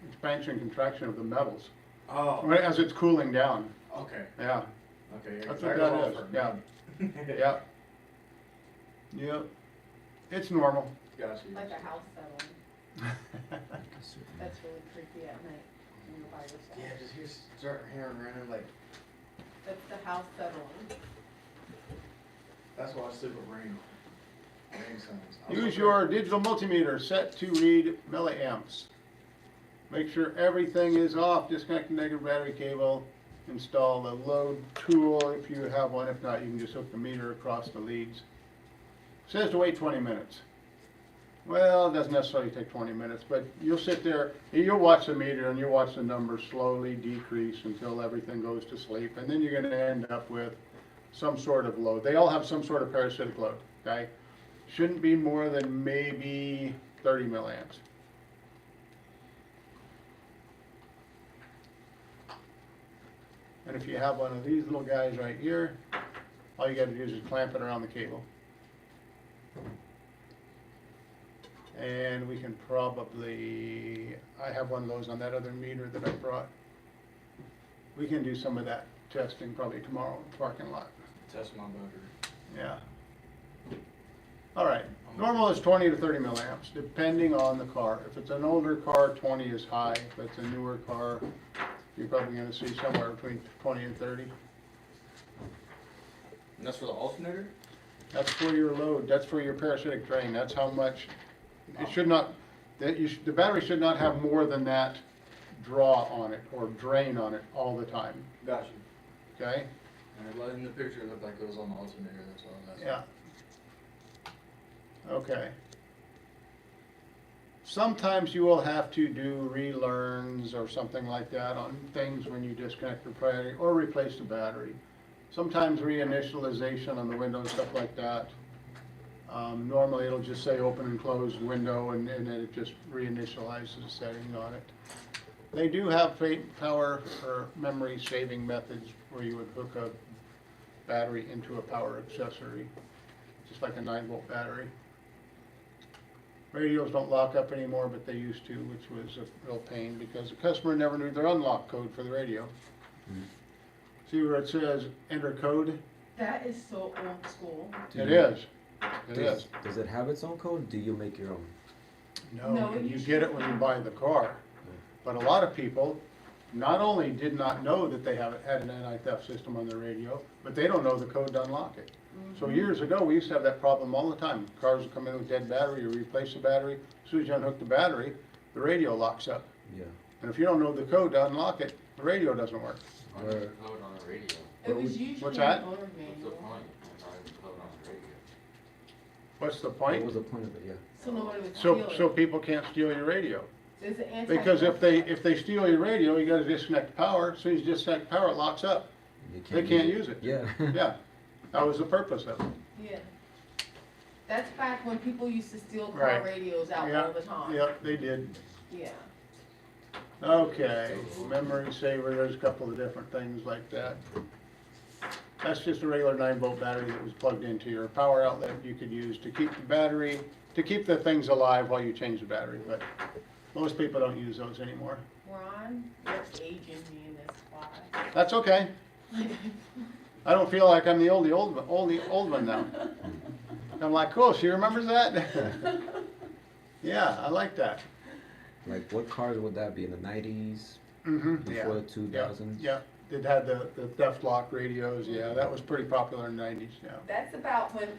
expansion contraction of the metals, oh, as it's cooling down, okay, yeah, okay. Yeah, that's 'cause what goes that off is, for a yeah, minute. yeah. Yep, it's normal. Gotcha. Like a house settling. That's really creepy at night when you're by yourself. Yeah, just start hearing running like, That's the house settling. that's why I sleep with rain. Rain sounds. Use your digital multimeter set to read milliamps. Make sure everything is off, disconnect the negative battery cable, install the load tool if you have one, if not, you can just hook the meter across the leads. Says to wait 20 minutes. Well, it doesn't necessarily take 20 minutes, but you'll sit there, you'll watch the meter and you'll watch the numbers slowly decrease until everything goes to sleep, and then you're gonna end up with some sort of load. They all have some sort of parasitic load, okay? Shouldn't be more than maybe 30 milliamps. And if you have one of these little guys right here, all you gotta do is just clamp it around the cable. And we can probably, I have one of those on that other meter that I brought. We can do some of that testing probably tomorrow in the parking lot, Test my battery. yeah. All right, normal is 20 to 30 milliamps, depending on the car. If it's an older car, 20 is high. If it's a newer car, you're probably gonna see somewhere between 20 and 30. And that's for the alternator? That's for your load, that's for your parasitic drain, that's how much, it should not, the battery should not have more than that draw on it, or drain on it all the time, Got you. okay? And in the picture, it looked like it was on the alternator, that's all I was asking. Yeah. Okay. Sometimes you will have to do relearns or something like that on things when you disconnect the battery or replace the battery. Sometimes reinitialization on the window and stuff like that. Normally it'll just say open and close window and then it just reinitializes the setting on it. They do have power or memory saving methods where you would hook a battery into a power accessory, just like a 9-volt battery. Radios don't lock up anymore, but they used to, which was a real pain because the customer never knew their unlock code for the radio. See where it says enter code? That is so old school. It is. It is. Does it have its own code? Do you make your own? No, No, you you get it when you buy the car. But a lot of people not only did not know that they had an anti-theft system on their radio, but they don't know the code to unlock it. So years ago, we used to have that problem all the time. Cars would come in with dead battery, you replace the battery. As soon as you unhook the battery, the radio locks up. Yeah. And if you don't know the code to unlock it, the radio doesn't work. What's the code on the radio? It was usually What's an that? owner What's the manual, point of having the code on the radio? What's the What point? was the point of it? Yeah. so nobody would steal So it. people can't steal your radio. There's an anti. Because if they steal your radio, you gotta disconnect the power. As soon as you disconnect the power, it locks up. You They can't use it. Yeah. Yeah, that was the purpose of it. Yeah. That's back when people used to steal car Right. radios out Yeah, all the time. Yeah, they did. Yeah. Okay, memory saver, there's a couple of different things like that. That's just a regular 9-volt battery that was plugged into your power outlet you could use to keep the battery, to keep the things alive while you change the battery, but most people don't use those anymore. Ron, you're aging me in this spot. That's okay. I don't feel like I'm the old one now. I'm like, cool, she remembers that? Yeah, I like that. Like what cars would that be in the 90s? Mm-hmm, Before the 2000s? Yeah, it had the theft lock radios, yeah, that was pretty popular in the 90s, yeah. That's about when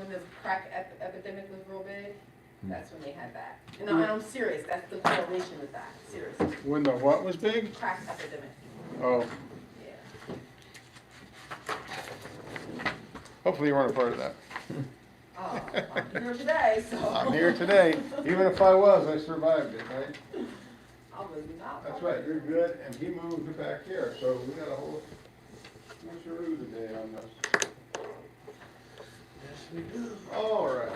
the crack epidemic was real big. Hmm. That's when they had that. And I'm serious, that's the correlation with that, seriously. When the what was big? Crack epidemic, Oh, yeah. hopefully you weren't a part of that. Oh, I'm here today, so. I'm here today, even if I was, I survived it, right? I was not. That's right, you're good, and he moved back here, so we got a whole switcheroo today on this. Yes, we do. All right.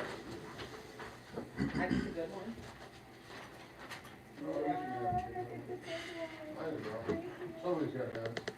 That's a good one. Oh, you can have it. Might as well. Somebody's got to have it.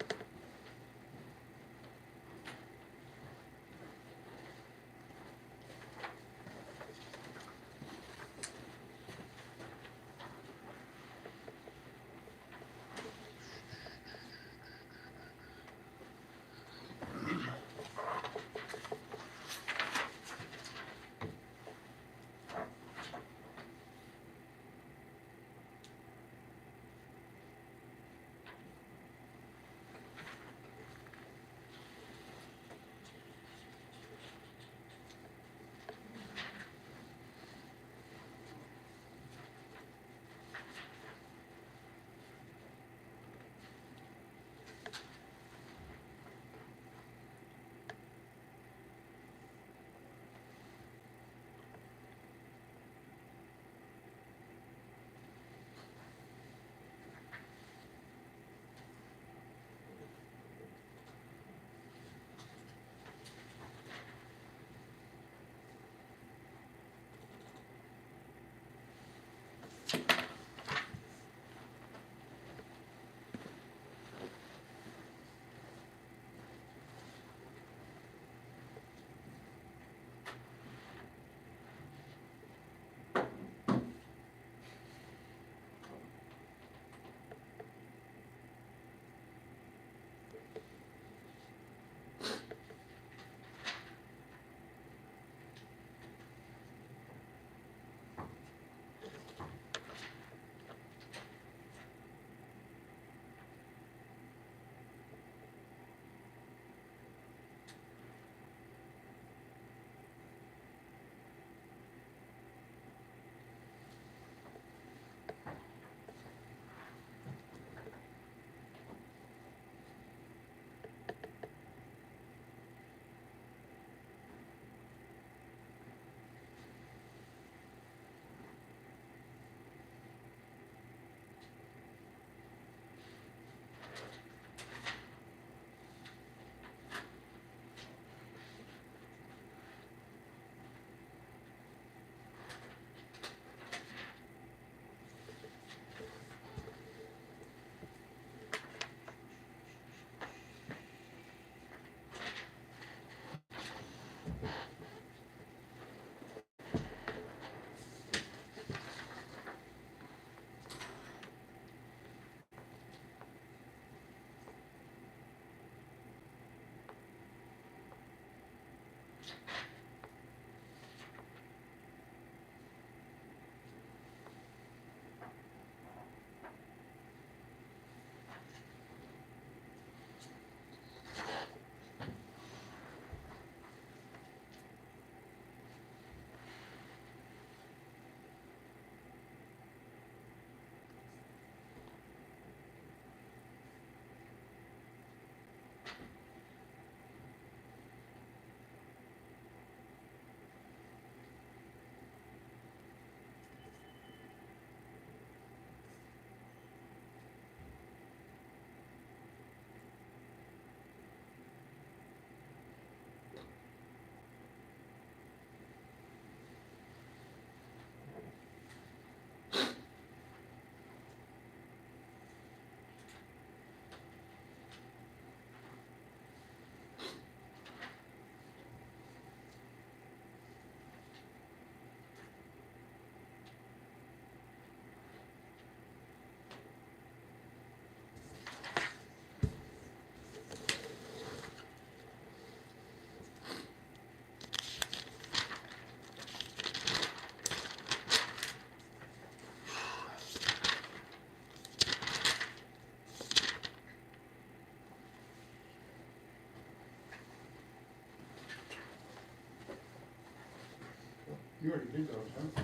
You already did those, huh?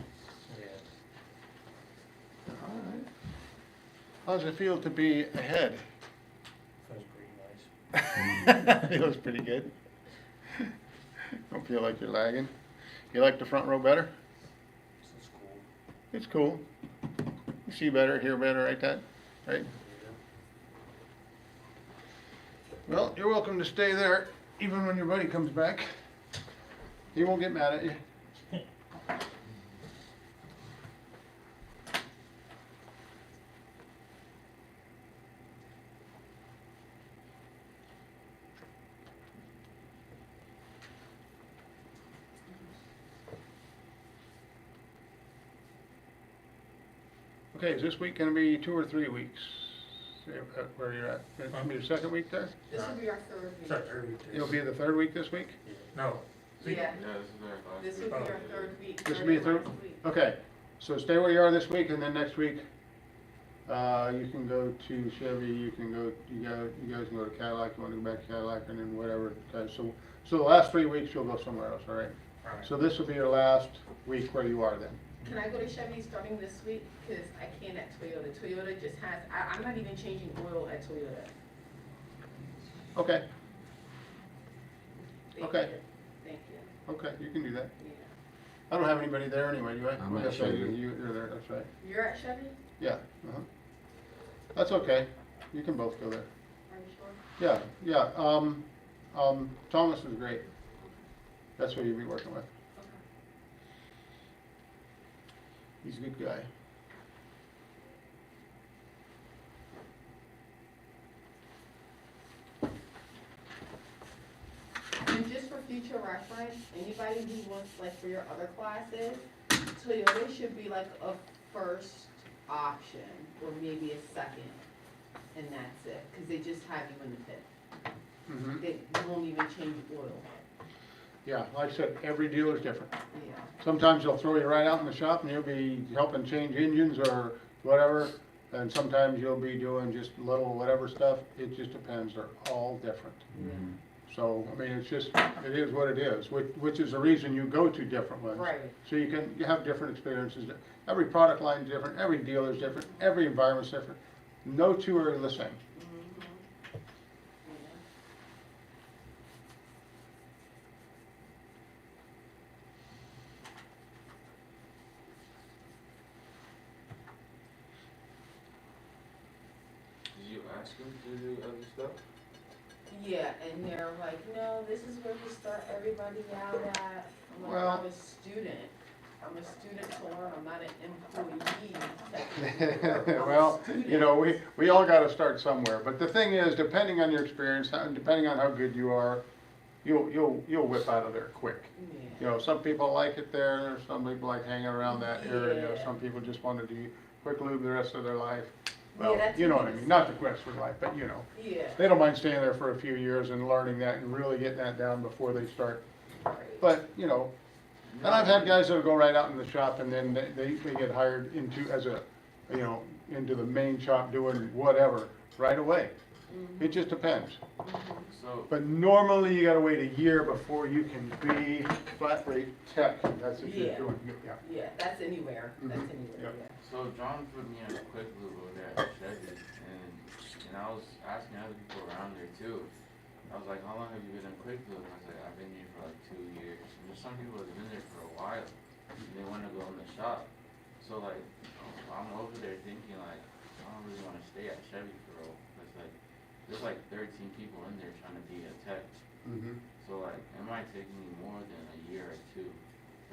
Yeah, All right. How does it feel to be ahead? feels pretty nice. Feels pretty good. Don't feel like you're lagging. You like the front row better? This is cool. It's cool. You see better, hear better, right, Dad? Right? Well, you're welcome to stay there, even when your buddy comes back. He won't get mad at you. Okay, is this week gonna be 2 or 3 weeks? Where you're at? Gonna be the second week there? This will be our third week. It's our third week. You'll be the third week this week? No. Yeah, Yeah, this is our last this week. will be our third week. This will be a third? last week. Okay, so stay where you are this week, and then next week, you can go to Chevy, you guys can go to Cadillac, you wanna go back to Cadillac, and then whatever. Okay, so the last 3 weeks, you'll go somewhere else, all right? Alright. So this will be your last week where you are then? Can I go to Chevy starting this week? Cause I can't at Toyota. Toyota just has, I'm not even changing oil at Toyota. Okay, Thank Okay. you. Thank you, okay, you can do that. yeah. I don't have anybody there anyway, do I? I'm Oh, at that's right, Chevy. You're there, that's right. You're at Chevy? Yeah, That's okay, you can both go there. Are you sure? Yeah, Thomas is great. That's who you'll be working with. Okay. He's a good guy. And just for future reference, anybody who wants, like, for your other classes, Toyota should be like a first option, or maybe a second, and that's it, cause they just have you in the pit. Mhm. They won't even change oil, Yeah, like I said, every dealer's different. yeah. Sometimes they'll throw you right out in the shop and you'll be helping change engines or whatever. And sometimes you'll be doing just little whatever stuff. It just depends. They're all different. Mhm. So, I mean, it is what it is, which is the reason you go to different ones. Right. So you have different experiences. Every product line is different, every dealer is different, every environment's different. No two are the same. Mhm. Yeah. Did you ask him to do other stuff? Yeah, and they're like, no, this is where we start everybody out at. I'm like, Well- I'm a student. I'm a student to learn. I'm not an employee. technically. I'm a Well, student. you know, we all gotta start somewhere, but the thing is, depending on your experience, and depending on how good you are, you'll whip out of there quick. You Yeah. know, some people like it there, some people like hanging around that area, Yeah. some people just wanna do quick lube the rest of their life. Yeah, Well, that's you know what I what it mean, is. not the rest of their life, but you know, Yeah. they don't mind staying there for a few years and learning that and really getting that down before they start. Right. But, you know, and I've had guys that'll go right out in the shop and then they get hired into, as a, you know, into the main shop doing whatever right away. Mhm. It just depends. So, But normally you gotta wait a year before you can be flat rate tech. That's if you're Yeah. doing, yeah. Yeah, that's anywhere. That's Mhm. anywhere, Yep. yeah. so John put me in a quick loop over there at Chevy, and I was asking other people around there too. I was like, how long have you been in quick loop? I was like, I've been here for like 2 years. And there's some people that have been there for a while, and they wanna go in the shop. So like, I'm over there thinking like, I don't really wanna stay at Chevy for real. It's like, there's like 13 people in there trying to be a tech. Mhm. So like, it might take me more than a year or 2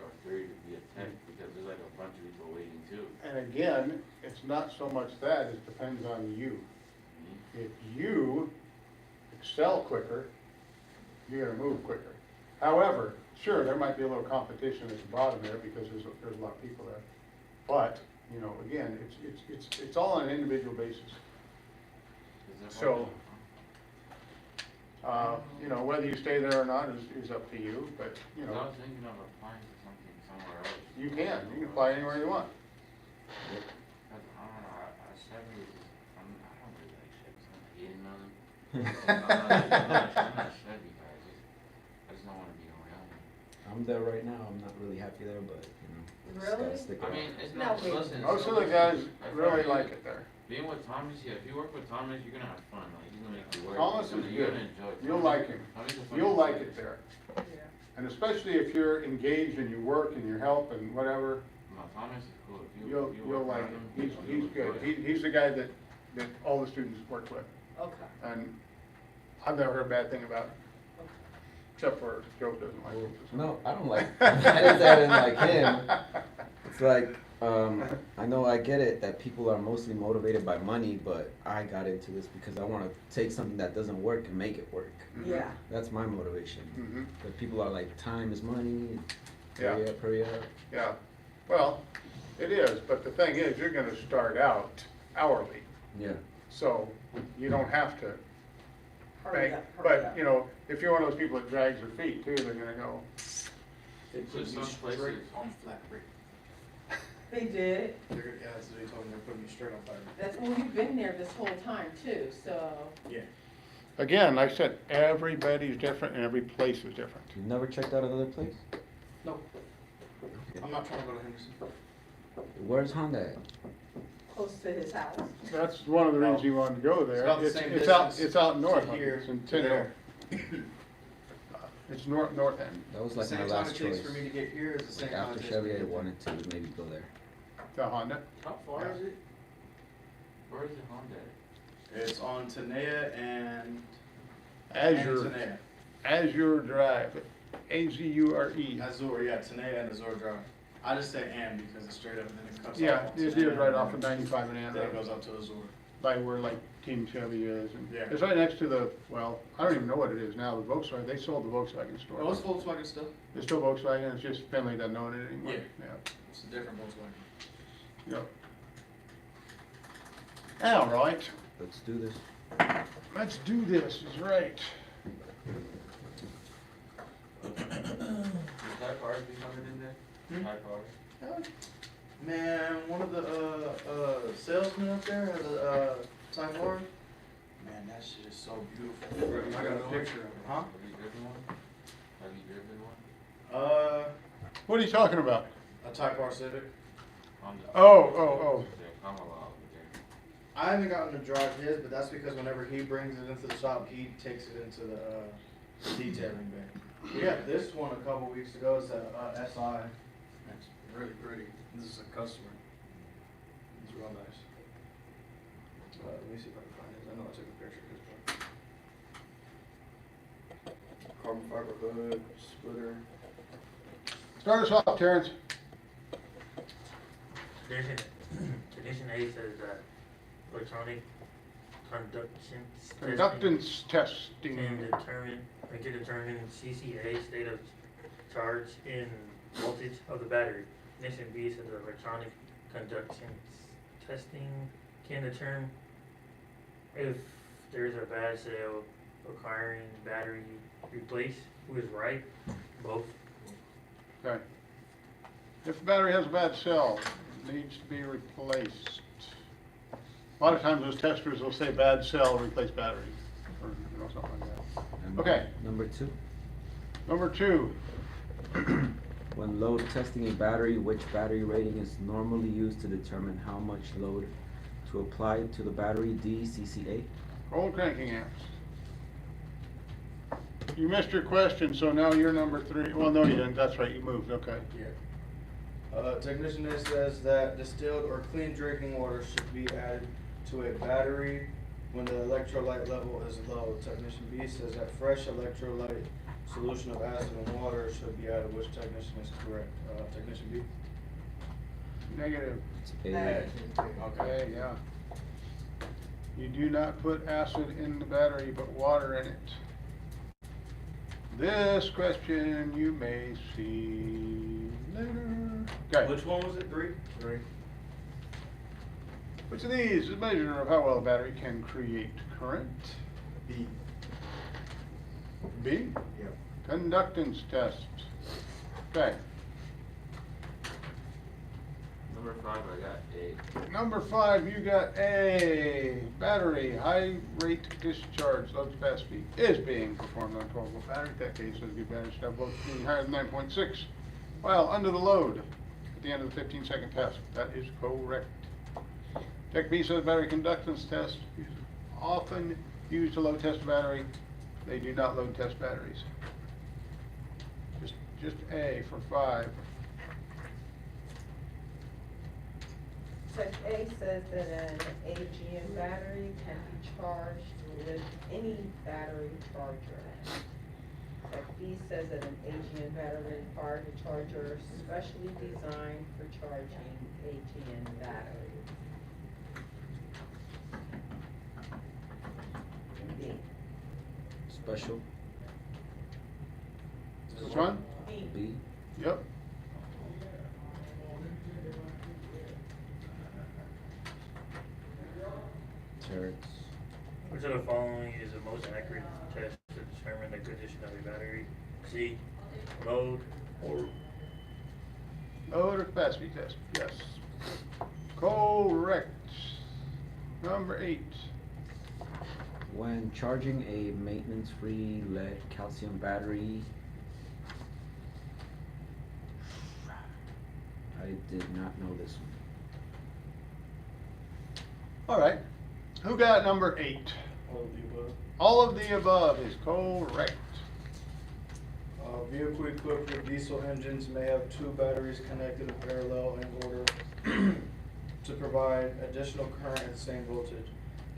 or 3 to be a tech, because there's like a bunch of people waiting too. And again, it's not so much that, it depends on you. If you excel quicker, you're gonna move quicker. However, sure, there might be a little competition at the bottom there because there's a lot of people there. But, you know, again, it's all on an individual basis. Is that So- hard? You know, whether you stay there or not is up to you, but, you 'Cause I know, was thinking of applying for something somewhere else. you can apply anywhere you want. 'Cause I don't know, Chevy is just, I don't really like Chevy, so I'm hating on them. I'm not a Chevy guy, I just don't wanna be around them. I'm there right now, I'm not really happy there, but, you Just gotta Really? stick I around. mean, it's No, not, wait. listen. Most so of the listen, guys I feel really you- like it there. Being with Thomas, yeah, if you work with Thomas, you're gonna have fun, like, he's gonna make you work. Thomas you're is gonna, you're good. gonna enjoy it. You'll like him. Tommy's a funny You'll like guy. it there. Yeah. And especially if you're engaged and you work and you help and whatever, No, Thomas is cool. If you, you'll, if you you'll work like around him. him, He's you'll good. enjoy it. He's the guy that all the students work with. Okay. And I've never heard a bad thing about him, except for Joe doesn't like him. No, I don't like. I didn't say I didn't like him. It's like, I know I get it that people are mostly motivated by money, but I got into this because I want to take something that doesn't work and make it work. Mhm. Yeah. That's my motivation. Mhm. But people are like, time is money. Yeah. Hurry up, hurry up. Yeah, well, it is, but the thing is, you're gonna start out hourly, Yeah. so you don't have to Hurry bank. up, hurry But, up. you know, if you're one of those people that drags their feet too, they're gonna go, They So put me some straight places- on flat rate. They did. Yeah, that's what they told me, they're putting me straight on flat rate. That's, well, you've been there this whole time too, so. Yeah. again, like I said, everybody's different and every place is different. You never checked out another place? No, I'm not trying to go to Henderson. Where's Honda at? Close to his house. That's one of the reasons you wanted to go there. about the same It's out, distance it's out north, to here it's in to Tyndall. there. It's north end, That was The like my same time last it takes choice. for me to get here is the same Like time after it takes for me Chevy, to I get there. wanted to maybe go there. the Honda. How far is it? Where is it Honda at? It's on Tenaya and Azure, Tenaya. Azure Drive, Azure. Azure, yeah, Tenaya and Azure Drive. I just say and because it's straight up and then it cuts Yeah, off. it is right off of 95 and Then it Ann goes up to Azure. by where like Team Chevy is. And Yeah. it's right next to the, well, I don't even know what it is now, the Volkswagen, they sold the Volkswagen store. Oh, it's Volkswagen still? It's still Volkswagen, it's just Finley doesn't own it anymore. Yeah. It's a different Volkswagen. Yep. All right, Let's do this. let's do this, is right. Does Type R be coming in there? Type R? Man, one of the salesmen up there has a Type R. Man, that shit is so beautiful. I got a picture of it. Huh? Have you driven one? Have you driven one? What are you talking about? A Type R Civic. On the- Oh. Yeah, come along with I haven't gotten to drive his, but that's because whenever he brings it into the shop, he takes it into the detailing bay. We got this one a couple weeks ago. It's a SI. It's really pretty. This is a customer. It's real nice. Let me see if I can find it. I know I took a picture of this one. Carbon fiber hood, splitter. Start us off, Terrence. Tradition A says that electronic conductance Conductance testing testing. can determine CCA state of charge in voltage of the battery. Tradition B says that electronic conductance testing can determine if there's a bad cell requiring battery replaced. Who is right? Both. Okay. If the battery has a bad cell, it needs to be replaced. A lot of times those testers will say bad cell, replace battery, or, you know, something like that. And Okay. Number 2. Number 2, When load testing a battery, which battery rating is normally used to determine how much load to apply to the battery? D, CCA. old cranking amps. You missed your question, so now you're number 3. Well, no, you didn't, that's right, you moved, okay. Yeah. Technician A says that distilled or clean drinking water should be added to a battery when the electrolyte level is low. Technician B says that fresh electrolyte solution of acid and water should be added. Which technician is correct? Technician B? Negative. It's A. Hey. Okay, yeah. You do not put acid in the battery, but water in it. This question you may see later. Okay. Which one was it? 3? 3. Which of these is a measure of how well a battery can create current? B. B? Yep. Conductance test. Okay. Number 5, I got A. Number 5, you got A. Battery, high rate discharge, load capacity speed is being performed on 12-volt battery. That case says good battery should have voltage being higher than 9.6 while under the load. at the end of the 15-second test. That is correct. Tech B says battery conductance test is often used to load test battery. They do not load test batteries. Just A for 5. Tech A says that an AGM battery can be charged with any battery charger. Tech B says that an AGM battery requires a charger specially designed for charging AGM batteries. B. Special, Which one? B. B, Yep. Terrence, Which of the following is the most accurate test to determine the condition of a battery? C, load, or Load or capacity test, yes. Correct. Number 8. when charging a maintenance-free lead calcium battery. I did not know this one. All right. Who got number 8? All of the above. All of the above is correct. Vehicle equipped with diesel engines may have 2 batteries connected in parallel in order to provide additional current at the same voltage.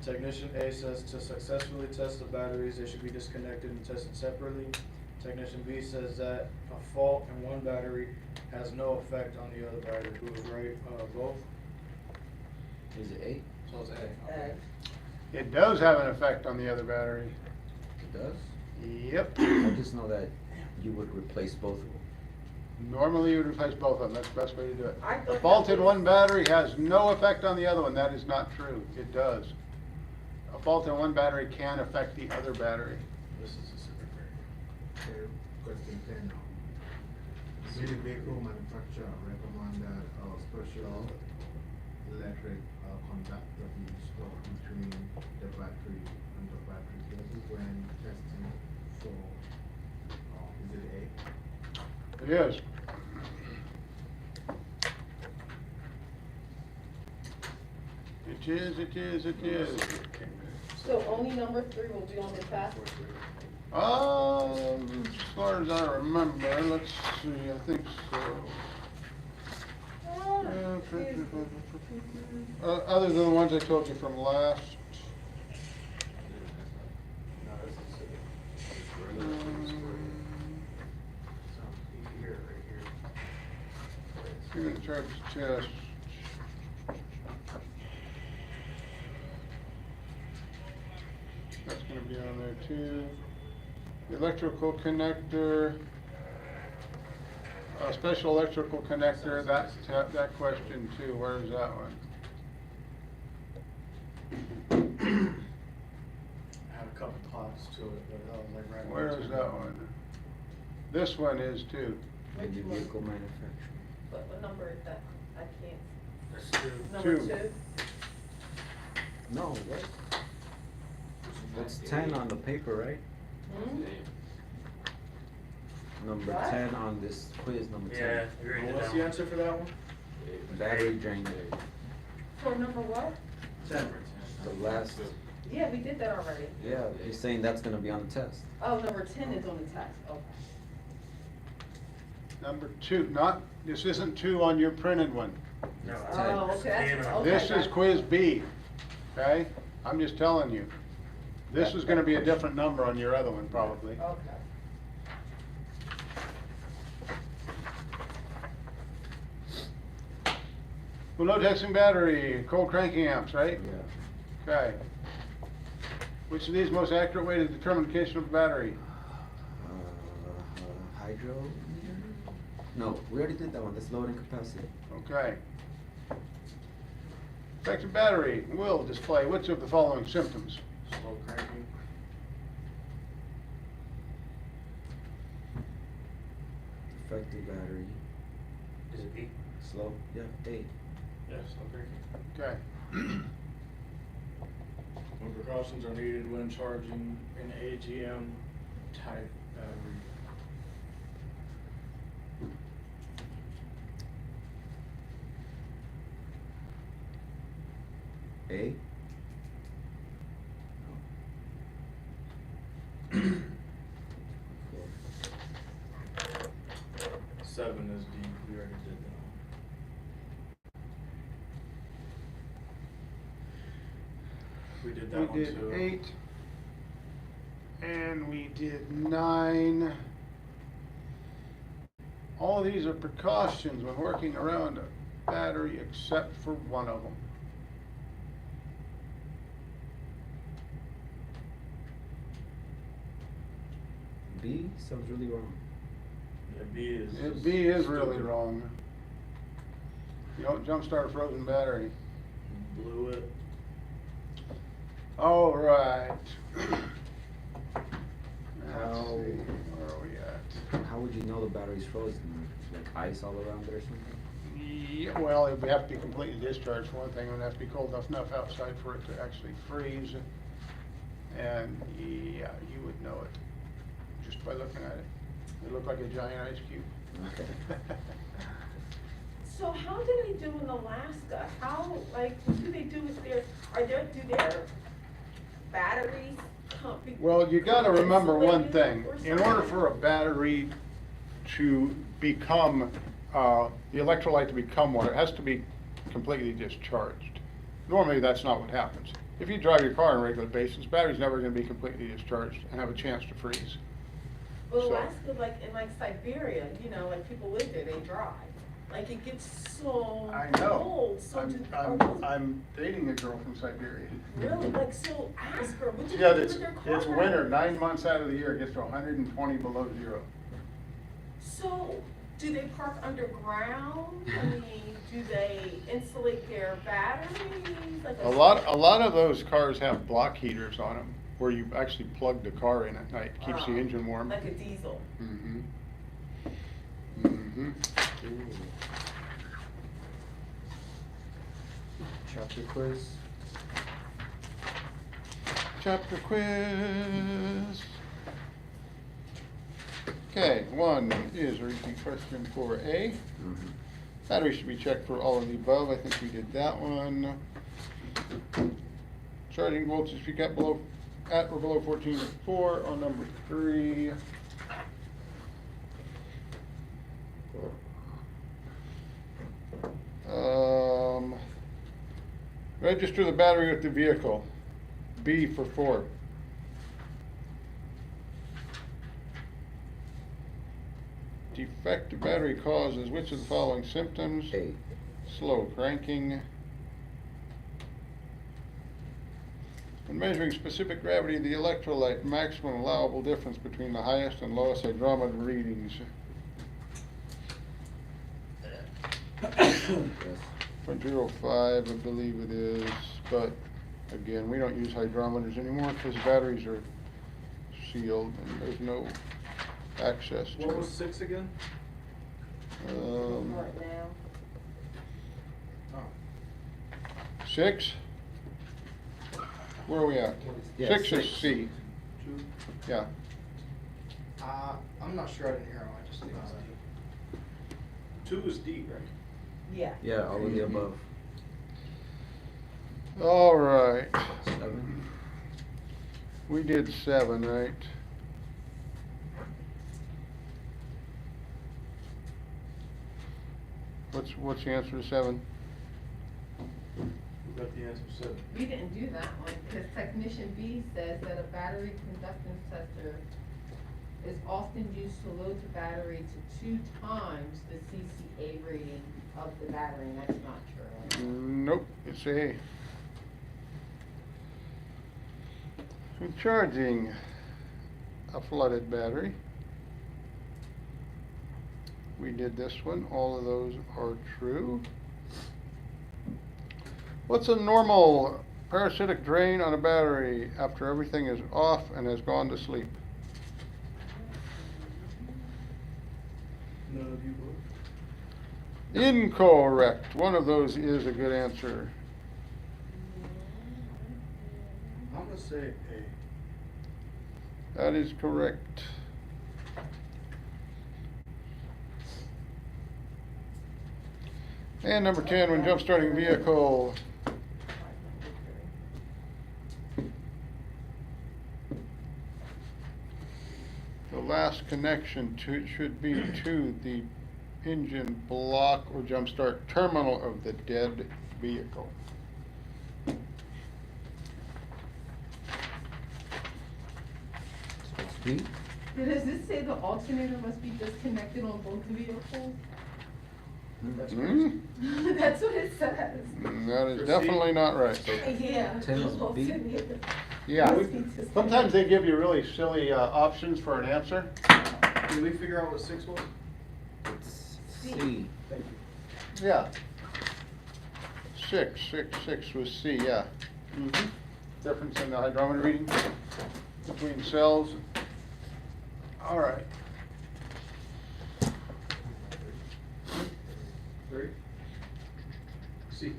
Technician A says to successfully test the batteries, they should be disconnected and tested separately. Technician B says that a fault in one battery has no effect on the other battery. Who is right? Both? Is it A? So it's A. A. It does have an effect on the other battery. It does? Yep. I just know that you would replace both of them. Normally you would replace both of them. That's the best way to do it. I A thought fault that in was- one battery has no effect on the other one. That is not true. It does. A fault in one battery can affect the other battery. This is a secretary. Question 10 now. Will vehicle manufacturer recommend that a special electric conductor be installed between the battery and the battery cable when testing for, is it A? It is. It is. So only number 3 will be on the test? As far as I remember, let's see, I think so. Other than the ones I told you from last. here, right here. Unit charge test. That's gonna be on there too. The electrical connector, special electrical connector, that question too, where is that one? I had a couple thoughts to it, but I was like right. Where is that one? This one is too. Maybe Which one? vehicle manufacturer. What number is that? I can't. That's 2. Number Two. 2? No, what? That's 10 on the paper, right? Hmm? Number What? 10 on this quiz, number 10. Yeah, you're in What's the answer for that one? Battery drain. For number what? 10. The last, Yeah, we did that already. yeah, he's saying that's gonna be on the test. Oh, number 10 is on the test, okay. Number 2, this isn't 2 on your printed one. No, It's it's ten. Oh, okay, that's, Ten. okay. This is got- quiz B, okay? I'm just telling you. This is gonna be a different number on your other one, probably. Okay. Well, load testing battery, cold cranking amps, right? Yeah. Okay. Which of these most accurate way to determine the condition of a battery? Hydro? No, we already did that one. That's loading capacity. Okay. Effective battery will display which of the following symptoms? Slow cranking. Effective battery. Is it B? Slow. Yeah. A. Yes, slow cranking. Okay. What precautions are needed when charging an AGM type battery? Seven is D. We already did that. We did that one We did too. 8. And we did 9. All of these are precautions when working around a battery except for one of them. B sounds really wrong. Yeah, B is. B is really stupid. wrong. You don't jumpstart a frozen battery. Blew it. All right. Let's How- see, where are we at? How would you know the battery's frozen? Like ice all around it or something? Yeah, well, it would have to be completely discharged for one thing. It would have to be cold enough outside for it to actually freeze. And yeah, you would know it just by looking at it. It looked like a giant ice cube. Okay. So how do they do in Alaska? How, like, what do they do with their, do their batteries come? Well, you gotta remember one thing. insulated or In order something? for a battery to become, the electrolyte to become one, it has to be completely discharged. Normally, that's not what happens. If you drive your car on a regular basis, battery's never gonna be completely discharged and have a chance to freeze. Well, So- Alaska, like, in like Siberia, you know, like people live there, they drive. Like it gets so I know. cold, so I'm dating a girl from Siberia. really, like, so ask her, what do Yeah, they do it's, with their car? it's winter, batteries? 9 months out of the year, it gets to 120 below zero. So, do they park underground? I mean, do they insulate their batteries? Like A lot of those cars have block heaters on them, where you actually plug the car in at night, keeps the engine warm. Like a diesel. Mm-hmm. Mm-hmm. Chapter quiz. Chapter quiz. Okay, 1 is a repeat question for A. Battery should be checked for all of the above. I think we did that one. Charging voltage peak at or below 14.4 on number 3. Register the battery with the vehicle. B for 4. Defective battery causes which of the following symptoms? A. Slow cranking. When measuring specific gravity of the electrolyte, maximum allowable difference between the highest and lowest hydrometer readings. Yes. 0.05, I believe it is, but again, we don't use hydrometers anymore because batteries are sealed and there's no access to What was it. 6 again? Right now. Oh. 6? Where are we at? Yeah, 6 is 6. C, yeah. I'm not sure, I didn't hear him, I just think it's 2 is D, right? Yeah. Yeah, all of the above. All right, 7. we did 7, right? What's the answer to 7? We got the answer 7. We didn't do that one, because technician B says that a battery conductance tester is often used to load the battery to 2 times the CCA rating of the battery, and that's not true. Nope, it's A. So charging a flooded battery. We did this one, all of those are true. What's a normal parasitic drain on a battery after everything is off and has gone to sleep? None of you both? Incorrect. One of those is a good answer. I'm gonna say A. That is correct. And number 10, when jump starting vehicle, last connection should be to the engine block or jump start terminal of the dead vehicle. Supposed to be? Does this say the alternator must be disconnected on both vehicles? That's Hmm? That's what it says. That is definitely not right. Yeah. Ten is the B. alternator Yeah, must be disconnected. sometimes they give you really silly options for an answer. Did we figure out what 6 was? It's C. Thank you. Yeah. 6 was C, yeah. Difference in the hydrometer reading between cells. All right. 3. C.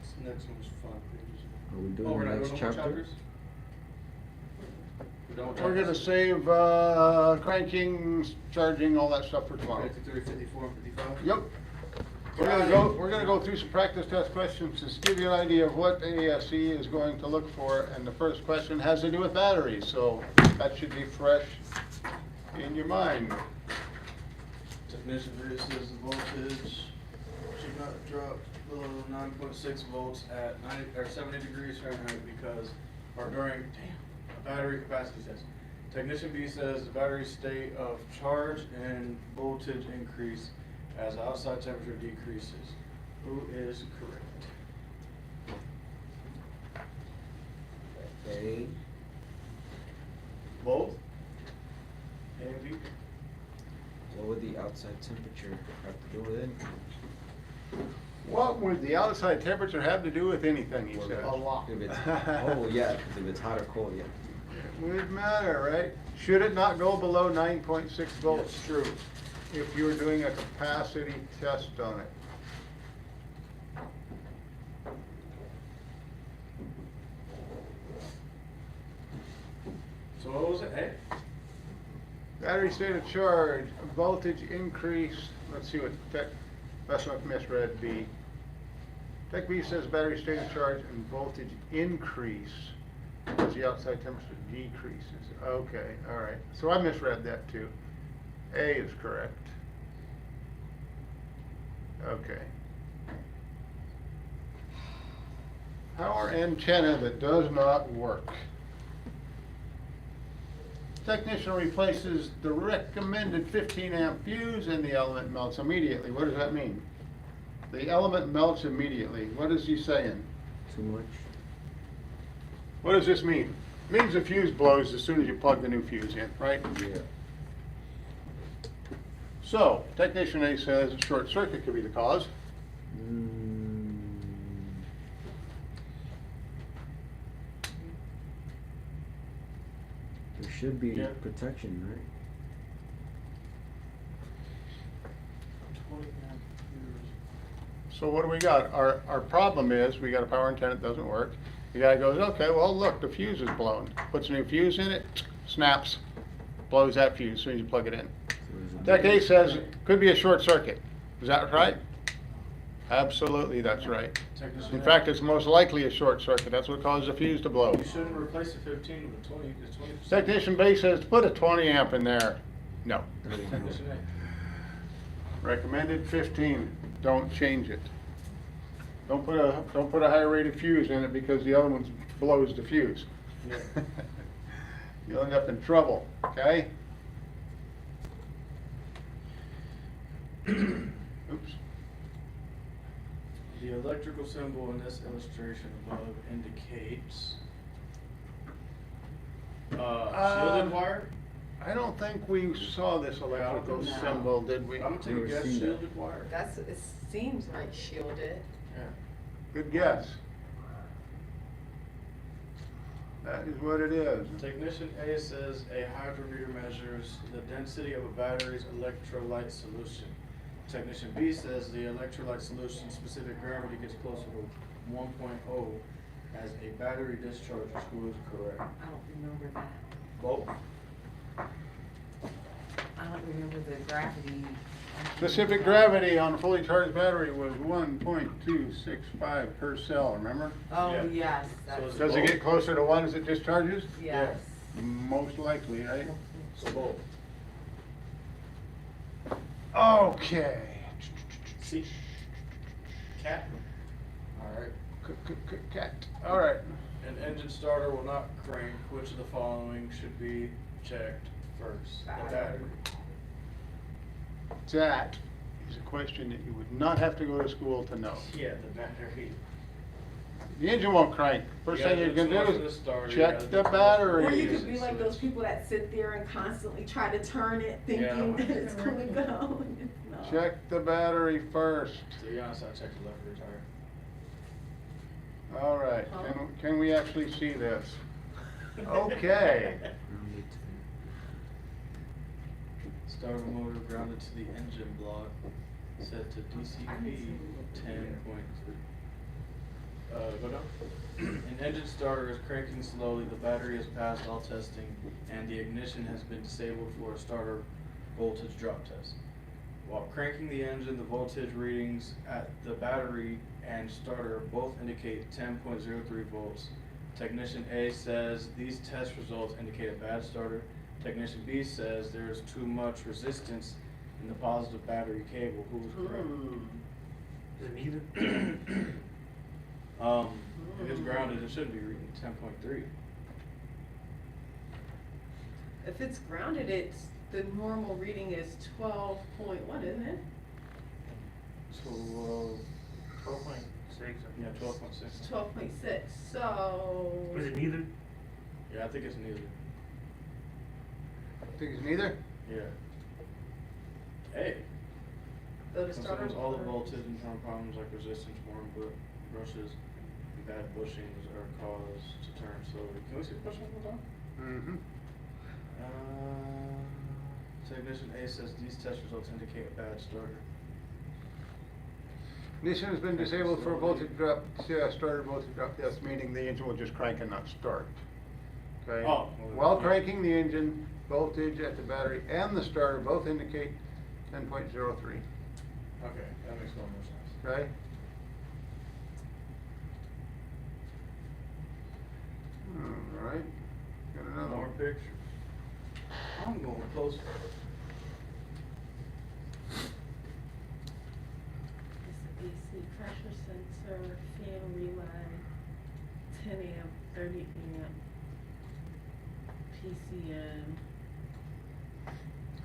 This next one's 5 pages. Are we Oh, doing we're the not next doing no more chapter? chapters? We're done with We're gonna chapters? save cranking, charging, all that stuff for tomorrow. 53, 54, and 55? Yep. We're gonna go through some practice test questions to give you an idea of what ASE is going to look for, and the first question has to do with batteries, so that should be fresh in your mind. Technician says the voltage should not drop below 9.6 volts at 70 degrees Fahrenheit because, or during, a battery capacity test. Technician B says the battery state of charge and voltage increase as outside temperature decreases. Who is correct? A. Both? A and B? What would the outside temperature have to do with it? What would the outside temperature have to do with anything, he says? A lot. If it's, oh, yeah, 'cause if it's hot or cold, yeah. It would matter, right? Should it not go below 9.6 volts? Yes, true. If you were doing a capacity test on it. So what was it, A? Battery state of charge, voltage increase, let's see what Tech, that's what misread B. Tech B says battery state of charge and voltage increase as the outside temperature decreases. Okay, all right. So I misread that too. A is correct. Okay. Power antenna that does not work. Technician replaces the recommended 15 amp fuse and the element melts immediately. What does that mean? The element melts immediately. What is he saying? Too much? What does this mean? It means the fuse blows as soon as you plug the new fuse in, right? Yeah. So, technician A says a short circuit could be the cause. There should be Yeah. protection, right? 20 amp fuse. So what do we got? Our problem is, we got a power antenna that doesn't work. The guy goes, okay, well, look, the fuse is blown. Puts a new fuse in it, snaps, blows that fuse as soon as you plug it in. So Tech A says it could be a short circuit. Is that right? Absolutely, that's right. Technician In A. fact, it's most likely a short circuit. That's what causes the fuse to blow. You shouldn't replace the 15 with a 20, it's 20%. Technician B says, put a 20 amp in there. No. Technician A. Recommended 15, don't change it. Don't put a higher rated fuse in it because the other one blows the fuse. Yeah. You'll end up in trouble, okay? Oops. The electrical symbol in this illustration above indicates shielded wire. I don't think we saw this electrical No. symbol, did we? I'm gonna take a Never guess, seen that. shielded wire. That's, it seems like shielded. Yeah. Good guess. That is what it is. Technician A says a hydrometer measures the density of a battery's electrolyte solution. Technician B says the electrolyte solution specific gravity gets closer to 1.0 as a battery discharge, the school is correct. I don't remember that. Both? I don't remember the gravity. Specific gravity on a fully charged battery was 1.265 per cell, remember? Oh, Yeah. yes, So that's, it's- Does it get closer to 1 as it discharges? yes. Most likely, right? So both. Okay. See? Cat. Alright. Cat, all right. An engine starter will not crank. Which of the following should be checked first? The battery. That is a question that you would not have to go to school to know. Yeah, the battery. The engine won't crank. First thing you're gonna do is check the battery. Or you could be like those people that sit there and constantly try to turn it thinking that it's gonna go. and it's not. Check the battery first. To be honest, I checked the left rear tire. All right, can we actually see this? Okay. Starter motor grounded to the engine block, set to DCP 10.3. Go down. An engine starter is cranking slowly, the battery has passed all testing, and the ignition has been disabled for a starter voltage drop test. While cranking the engine, the voltage readings at the battery and starter both indicate 10.03 volts. Technician A says these test results indicate a bad starter. Technician B says there is too much resistance in the positive battery cable. Who is correct? Is it neither? If it's grounded, it should be reading 10.3. If it's grounded, it's, the normal reading is 12.1, isn't it? So, 12.6. yeah, 12.6. 12.6, so. Was it neither? Yeah, I think it's neither. Think it's neither? Yeah. Hey. So the starter. Considers all the voltage and turn problems like resistance, warm brushes, and bad bushings are cause to turn slowly. Can we see the bushing one more time? Mm-hmm. Technician A says these test results indicate a bad starter. Ignition has been disabled for a voltage drop, starter voltage drop test, meaning the engine will just crank and not start. Okay? Oh. While cranking the engine, voltage at the battery and the starter both indicate 10.03, Okay, that makes more sense. okay? All right, got another More one. picture. I'm going closer. It's AC pressure sensor, fan relay, 10 amp, 30 amp, PCN.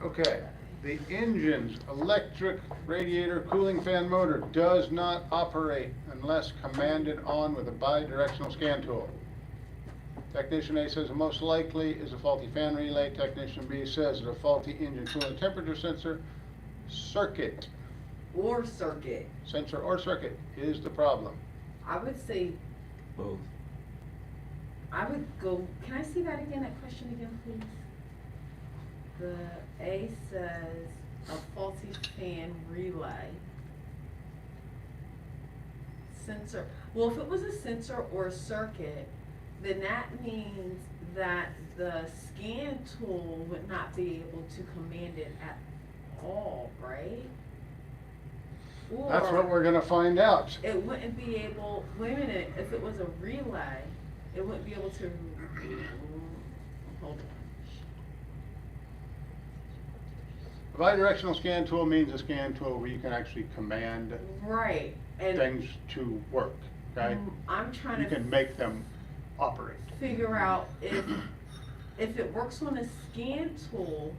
Okay, the engine's electric radiator cooling fan motor does not operate unless commanded on with a bi-directional scan tool. Technician A says the most likely is a faulty fan relay. Technician B says it's a faulty engine coolant temperature sensor circuit. Or circuit. Sensor or circuit is the problem. I would say, Both. I would go, can I see that again, that question again, please? The A says a faulty fan relay. Sensor, well, if it was a sensor or a circuit, then that means that the scan tool would not be able to command it at all, right? That's what Or we're gonna find out. it wouldn't be able, wait a minute, if it was a relay, it wouldn't be able to, hold on. A bi-directional scan tool means a scan tool where you can actually command Right, and things to work, okay? I'm trying You to can make them operate. figure out if it works on a scan tool,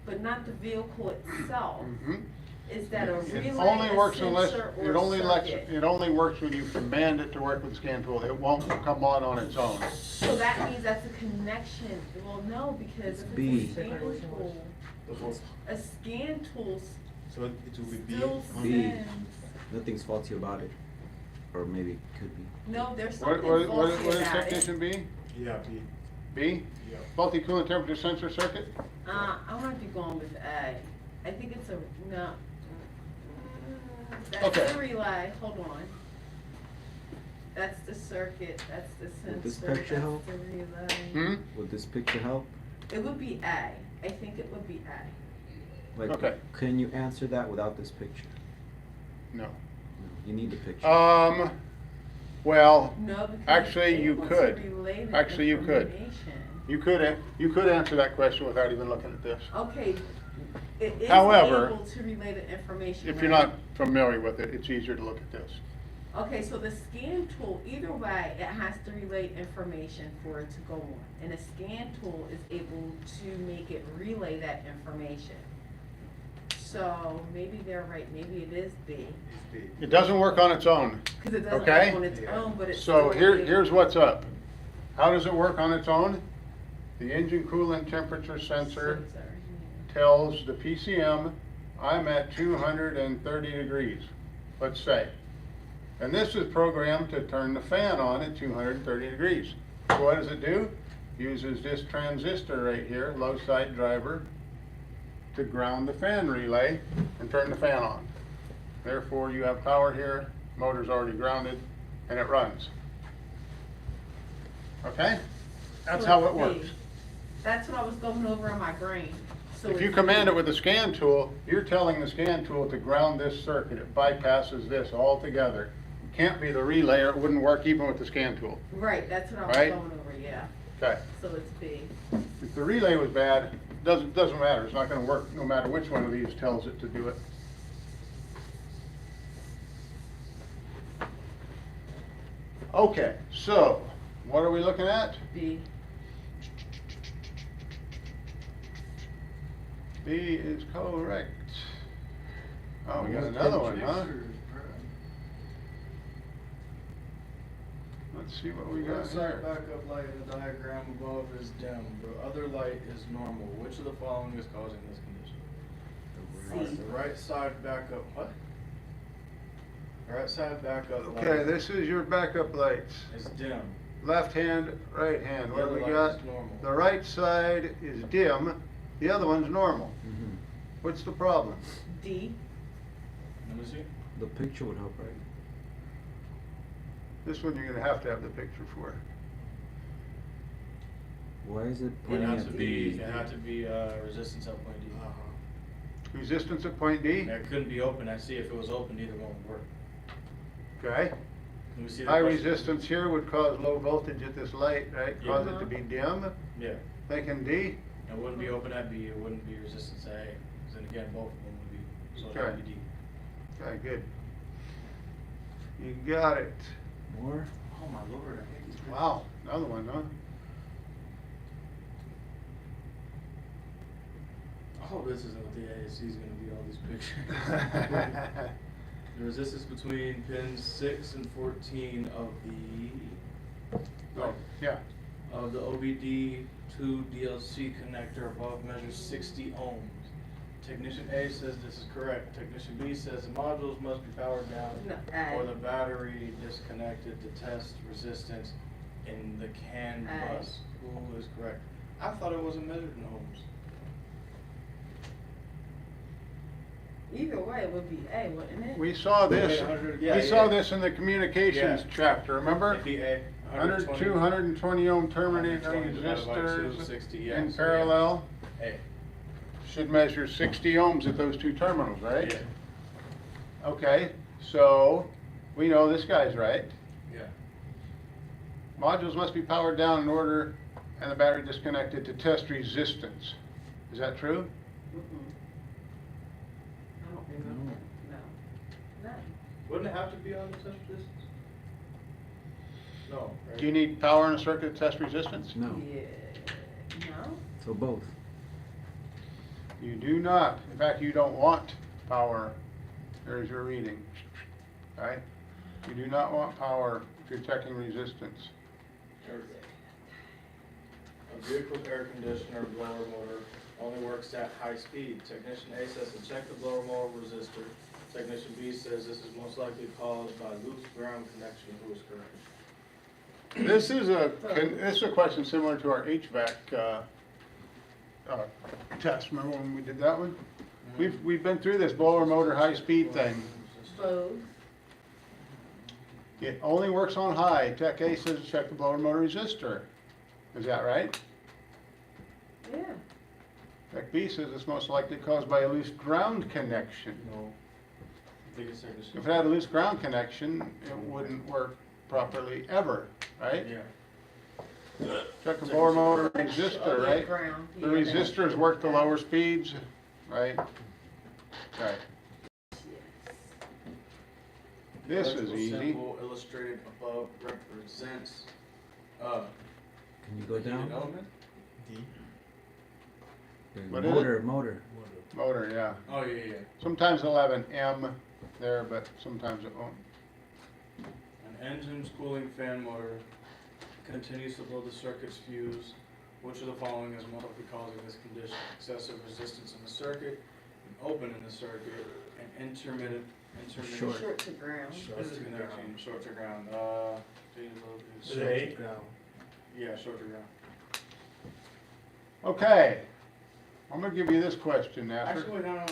but not the vehicle itself, Mhm. is that a relay, It only a works unless, sensor, it or a only lets, circuit? it only works when you command it to work with the scan tool. It won't come on its own. So that means that's a connection, well, no, because if B. it's a scan tool, a scan tool So it will be B. still B. sends, Nothing's faulty about it. Or maybe it could be. no, there's What, something what, faulty what is about it. technician B? Yeah, B. B? Yeah. Faulty coolant temperature sensor circuit? I might be going with A. I think it's a, no. That's Okay. a relay, hold on. That's the circuit, that's the Would this sensor, picture that's help? the relay. Would this picture help? It would be A. I think it would be A. Like, Okay. can you answer that without this picture? No. No, you need the picture. Well, No, because Actually, it's you able to could. relay the Actually, you could. information. you could answer that question without even looking at this. Okay, it is However, able to relay the information. If you're right? not familiar with it, it's easier to look at this. Okay, so the scan tool, either way, it has to relay information for it to go on. And a scan tool is able to make it relay that information. So maybe they're right, maybe it is B. It doesn't work on its own. Because it doesn't Okay. work on its own, but it's. So still here's what's up. How does it work on its own? The engine coolant temperature sensor tells the PCM, I'm at 230 degrees, let's say. And this is programmed to turn the fan on at 230 degrees. So what does it do? Uses this transistor right here, low side driver, to ground the fan relay and turn the fan on. Therefore, you have power here, motor's already grounded, and it runs. Okay? That's So how it's it works. B. That's what I was going over in my brain. So If you it's command B. it with the scan tool, you're telling the scan tool to ground this circuit. It bypasses this altogether. It can't be the relay, or it wouldn't work even with the scan tool. Right, that's what I was Right? going over, yeah. Okay. So it's B. If the relay was bad, doesn't matter. It's not gonna work no matter which one of these tells it to do it. Okay, so what are we looking at? B. B is correct. Oh, we got another one, huh? Let's see what we got Right side here. backup light in the diagram above is dim, the other light is normal. Which of the following is causing this condition? C. The right side backup, what? The right side backup light. Okay, this is your backup lights. is dim. Left hand, right hand. What do we The other got? light is normal. The right side is dim, the other one's normal. Mhm. What's the problem? D. Let me see. The picture would help, right? This one you're gonna have to have the picture for. Why is it It pointing had at to the? be, resistance at point D. Resistance at point D, And it couldn't be open. I see if it was open, either one would work. okay? Can we see the High question? resistance here would cause low voltage at this light, right? Yeah. Cause it to be dim, Yeah. thinking D. It wouldn't be open at B, it wouldn't be resistance at A, 'cause then again, both of them would be, so it would be D. Okay, good. You got it. More? Oh my lord, I hate these pictures. Wow, another one, huh? I hope this isn't what the ASC is gonna be, all these pictures. The resistance between pins 6 and 14 of Oh, yeah. the OBD2 DLC connector above measures 60 ohms. Technician A says this is correct. Technician B says the modules must be powered down No, A. or the battery disconnected to test resistance in the CAN A. bus. Who is correct? I thought it wasn't measured in ohms. Either way, it would be A, wouldn't it? We saw this, 100, yeah, we saw yeah. this in the communications Yeah. chapter, remember? It'd be A. 120 ohm terminating 120 divided by 2, resistors 60, yeah, in so parallel. A. Should measure 60 ohms at those two terminals, right? Yeah. Okay, so we know this guy's right. Yeah. Modules must be powered down in order and the battery disconnected to test resistance. Is that true? Mm-mm. I don't remember. No. No. Wouldn't it have to be on the test resistance? No, right? Do you need power in a circuit to test resistance? No, Yeah. No? so both. You do not. In fact, you don't want power. There's your reading. Right? You do not want power if you're checking resistance. A vehicle's air conditioner blower motor only works at high speed. Technician A says to check the blower motor resistor. Technician B says this is most likely caused by loose ground connection. Who is correct? This is a question similar to our HVAC test. Remember when we did that one? We've been through this blower motor high speed thing. Both. It only works on high. Tech A says check the blower motor resistor. Is that right? Yeah. Tech B says it's most likely caused by a loose ground connection. No. I think it's second. If it had a loose ground connection, it wouldn't work properly ever, right? Yeah. Check the blower motor resistor, Oh, yeah, right? ground. The Yeah, that's- resistors work the lower speeds, right? Right. This is Electrical easy. symbol illustrated above represents, Can you go down? element? What is it? Motor. Motor, yeah. Oh, yeah, yeah. Sometimes it'll have an M there, but sometimes it won't. An engine's cooling fan motor continues to blow the circuit's fuse. Which of the following is most likely causing this condition? Excessive resistance in the circuit, an open in the circuit, an intermittent. Short to ground. Disconnection, short to ground, Today? yeah, short to ground. Okay. I'm gonna give you this question, Nasser. Actually, no.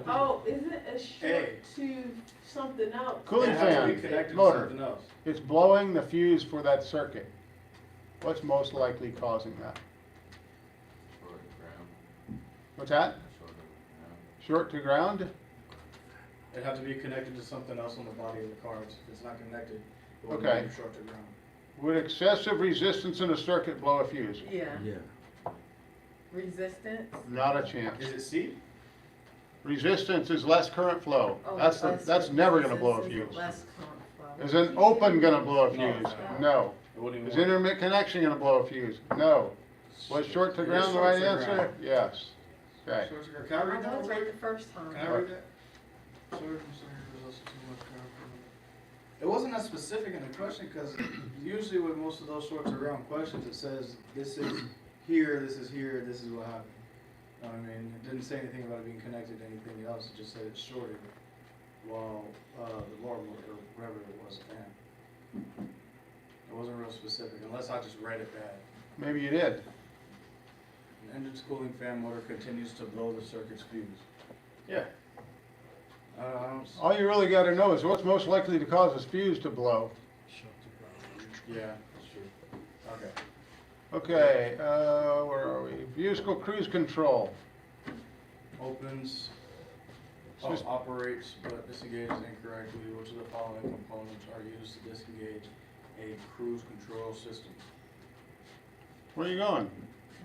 Oh, isn't it a Hey. short to something else? Cooling It has to be fan, connected to motor. something else. It's blowing the fuse for that circuit. What's most likely causing that? Short of ground, What's that? short of ground. Short to ground? It had to be connected to something else on the body of the car. If it's not connected, it will Okay. be short to ground. Would excessive resistance in a circuit blow a fuse? Yeah, Yeah. resistance. Not a chance. Is it C? Resistance is less current flow. Oh, That's less never gonna blow a resistance, fuse. Less current flow. Is an open gonna blow a No, fuse? it's No. It wouldn't Is even work. intermittent connection gonna blow a fuse? No. Was short to It is ground the short right to answer? ground. Yes. Okay. Short to ground. Can I I read that was real right quick? the first time. Can I read that? Sorry, I'm sorry, there's also too much ground. It wasn't that specific in the question, because usually with most of those short to ground questions, it says, this is here, this is here, this is what happened. I mean, it didn't say anything about it being connected to anything else, it just said it's shorted, while, the blower motor, or whatever it was, fan. It wasn't real specific, unless I just read it bad. Maybe you did. An engine's cooling fan motor continues to blow the circuit's fuse. Yeah. All you really gotta know is what's most likely to cause a fuse to blow. Yeah, that's true. Okay. Okay, where are we? Vehicle cruise control. Opens, Just- operates, but disengages incorrectly. Which of the following components are used to disengage a cruise control system? Where are you going?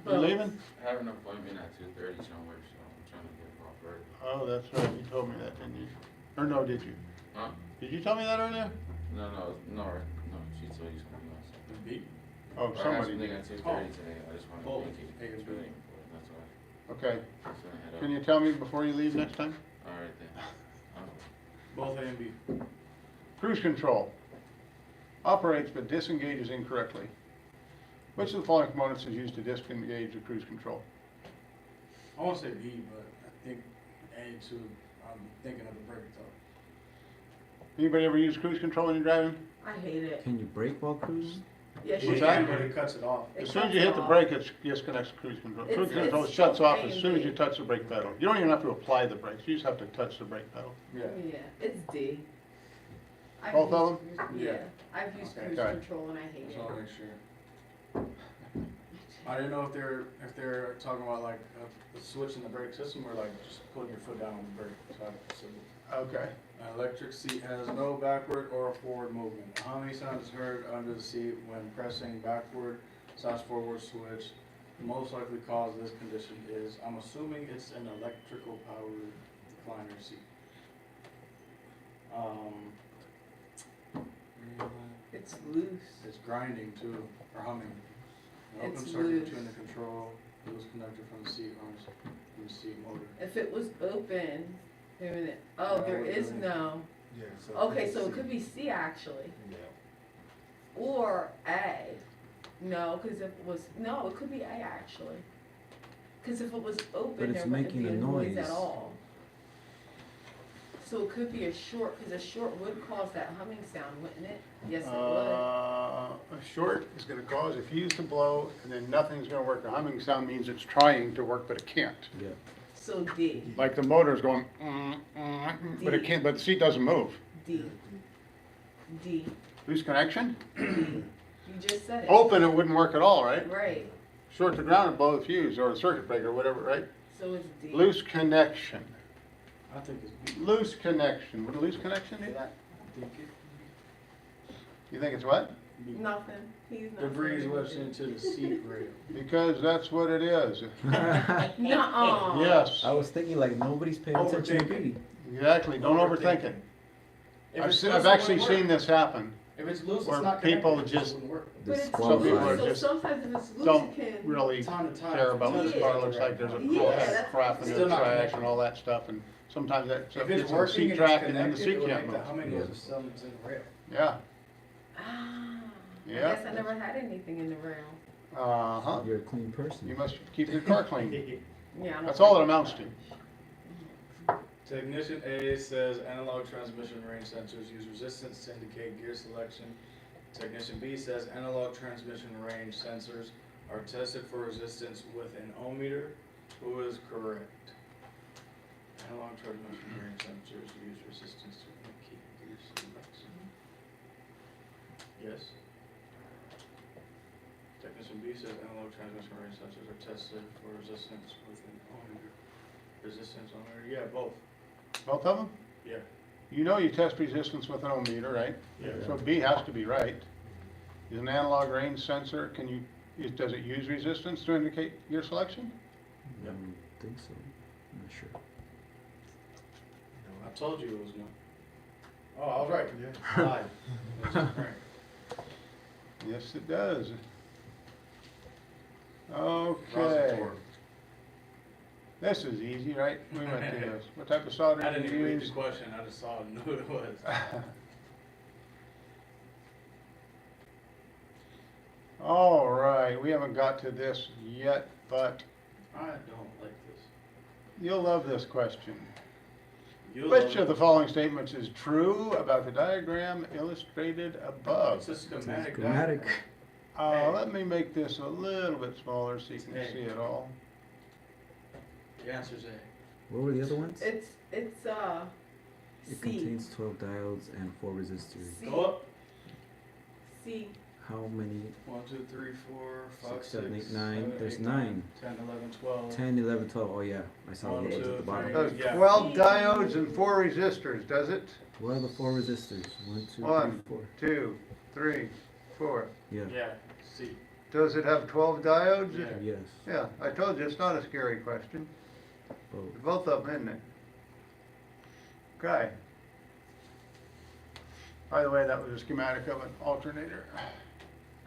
You Both. leaving? I have an appointment at 2:30 somewhere, so I'm trying to get off early. Oh, that's right, you told me that, didn't you? Or no, did you? Huh? Did you tell me that earlier? No, she told you something else. The beat? Oh, I have somebody something did. at 2:30 today, I just Oh, wanted to take make it it to- waiting for it, that's why. Okay, I'm just gonna head can out. you tell me before you leave next time? Alright then. Both A and B. Cruise control. Operates but disengages incorrectly. Which of the following components is used to disengage the cruise control? I want to say B, but I think A too. I'm thinking of the brake top. Anybody ever use cruise control when you're driving? I hate it. Can you brake while cruising? Yes, What's you that? can. But it cuts it off. It As soon as cuts you it hit the off. brake, it disconnects cruise control. It's- Cruise control it's shuts off A as and soon as B. you touch the brake pedal. You don't even have to apply the brakes, you just have to touch the brake pedal. Yeah. Yeah, it's D. I've Both of used them? cruise- Yeah. Yeah, I've used Okay. cruise Okay. control and I hate Just it. want to make sure. I didn't know if they're talking about like a switch in the brake system or like just putting your foot down on the brake. So Okay. an electric seat has no backward or forward movement. A humming sound is heard under the seat when pressing backward/forward switch. The most likely cause of this condition is, I'm assuming it's an electrical powered recliner seat. It's loose. It's grinding too, or humming. An open It's circuit loose. between the control, loose connector from the seat arms, and the seat motor. If it was open, wait a minute, oh, Yeah, I there would is do it. no, Yeah, so. okay, so it could be C actually, Yeah. or A. No, cause if it was, no, it could be A actually. Cause if it was open, it's there wouldn't making be a a noise at noise. all. So it could be a short, cause a short would cause that humming sound, wouldn't it? Yes, it would. A short is gonna cause a fuse to blow, and then nothing's gonna work. A humming sound means it's trying to work, but it can't. Yeah. So D, Like the motor's going, but it D. can't, but the seat doesn't move. D. D. Loose connection? You just said it. Open, it wouldn't work at all, right? Right, Short the ground and blow the fuse or the circuit breaker or whatever, right? so it's D. Loose connection. I think it's B. Loose connection. Would a loose connection do that? You think it's what? Nothing, he's not. Debris saying what's anything. into the seat rail. Because that's what it is. Nuh-uh. Yes, I was thinking like nobody's paying attention to Overthinking. B. exactly. Don't overthink it. If I've it's se- loose, I've it actually wouldn't seen work. this happen. If it's loose, where it's not people connected, it just- wouldn't work. But it's Some people are so just sometimes if it's loose, Don't it can. really Time to time. care about what the Yeah. car looks like. There's a Yeah, whole head of that's- crap in Still the not trash connected. and all that stuff, and sometimes that stuff If it's gets in the working seat and it's track and then the connected, seat it would can't make the move. humming Yeah. noise if something's in the rail. Yeah, Ah, I Yeah. guess I never had anything in the rail. uh-huh. You're a clean person. You must keep your car clean. Yeah, I don't That's all it think- amounts to. Technician A says analog transmission range sensors use resistance to indicate gear selection. Technician B says analog transmission range sensors are tested for resistance with an ohm meter. Who is correct? Analog transmission range sensors use resistance to indicate gear selection. Yes. Technician B says analog transmission range sensors are tested for resistance with an ohm meter. Resistance ohm meter, yeah, both. Both of them? Yeah. You know you test resistance with an ohm meter, right? Yeah. So B has to be right. Is an analog range sensor, does it use resistance to indicate your selection? I don't think so. I'm not sure. I told you it was no. Oh, I was right. Yeah. Lied. It was just prank. Yes, it does. Rosin Okay. torque. This is easy, right? We went through this. What type of solder I do didn't you even read the use? question, I just saw it and knew what it was. All right, we haven't got to this yet, but I don't like this. you'll love this question. You'll Which love of the following statements is true about the diagram illustrated it. above? It's a schematic. Schematic. Hey. Let me make this a little bit smaller so you can Hey. see it all. The answer's A. What were the other ones? It's, It C, contains 12 diodes and 4 resistors. C. Go up. C. How many? 1, 2, 3, 4, 5, 6, 7, 8, 6, 9. 7, There's 8, 9. 10, 11, 12. 10, 11, 12. Oh yeah, I saw One, the ones two, at the bottom. three. Does Yeah. 12 diodes and 4 resistors, does it? What are the 4 resistors? 1, 2, 3, 1, 4. 2, 3, 4. Yeah. Yeah, C. Does it have 12 diodes? Yeah. Yes. Yeah, I told you, it's not a scary question. Both. Both of them, isn't it? Okay. By the way, that was a schematic of an alternator.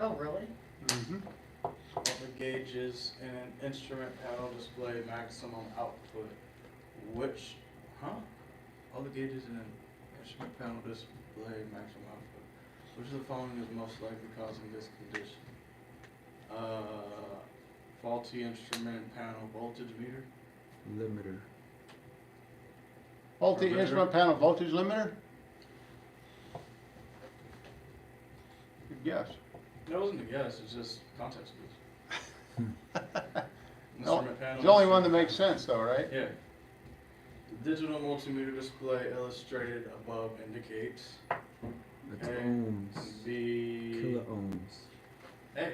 Oh, really? Mhm. All the gauges in an instrument panel display maximum output. Which, all the gauges in an instrument panel display maximum output. Which of the following is most likely causing this condition? Faulty instrument panel voltage meter? Limiter. Faulty Limiter. instrument panel voltage limiter? Good guess. That wasn't a guess, it's just context clues. No, Instrument panel. It's the only one that instrument makes sense though, right? Yeah. The digital multimeter display illustrated above indicates That's A, ohms. B, Kilo ohms. A.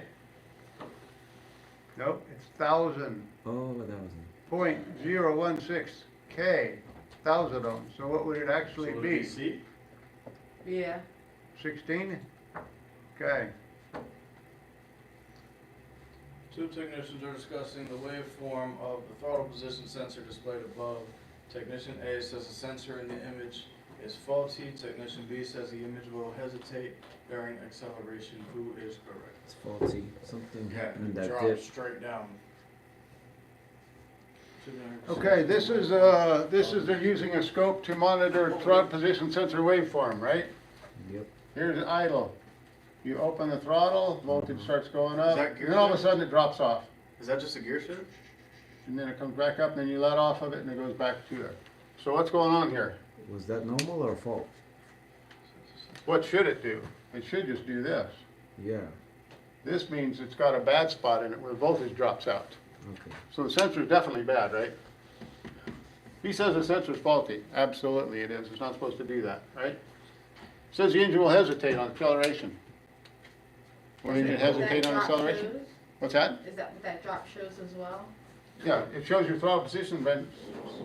Nope, it's 1,000. Oh, 1,000. 0.016 K, 1,000 ohms. So what would it actually So would it be? C? Yeah. 16? Okay. Two technicians are discussing the waveform of the throttle position sensor displayed above. Technician A says the sensor in the image is faulty. Technician B says the image will hesitate during acceleration. Who is correct? It's faulty. Something happened in that Drop dip. straight down. Okay, this is they're using a scope to monitor throttle position sensor waveform, right? Yep. Here's idle. You open the throttle, voltage starts going up, Is that and gear then all of a shift? sudden it drops off. Is that just a gear shift? And then it comes back up, and then you let off of it, and it goes back to it. So what's going on here? Was that normal or fault? What should it do? It should just do this. Yeah. This means it's got a bad spot in it where voltage drops out. Okay. So the sensor is definitely bad, right? He says the sensor's faulty. Absolutely it is. It's not supposed to do that, right? Says the engine will hesitate on acceleration. Will the engine hesitate on acceleration? What's that? Is that what that drop shows as well? Yeah, it shows your throttle position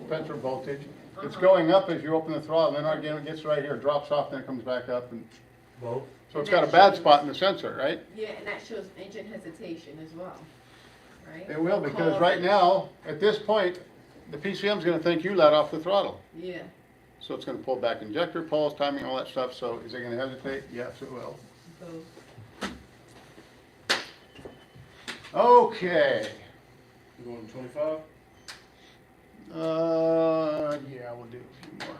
sensor voltage. It's Uh-huh. going up as you open the throttle, and then again, it gets right here, drops off, then it comes back up, and Both. so it's got a bad spot in the sensor, right? Yeah, and that shows engine hesitation as well, right? It will, because Cause right it- now, at this point, the PCM's gonna think you let off the throttle. Yeah, So it's gonna pull back injector pulse, timing, all that stuff, so is it gonna hesitate? Yes, it will. both. Okay, You going to 25? yeah, we'll do a few more.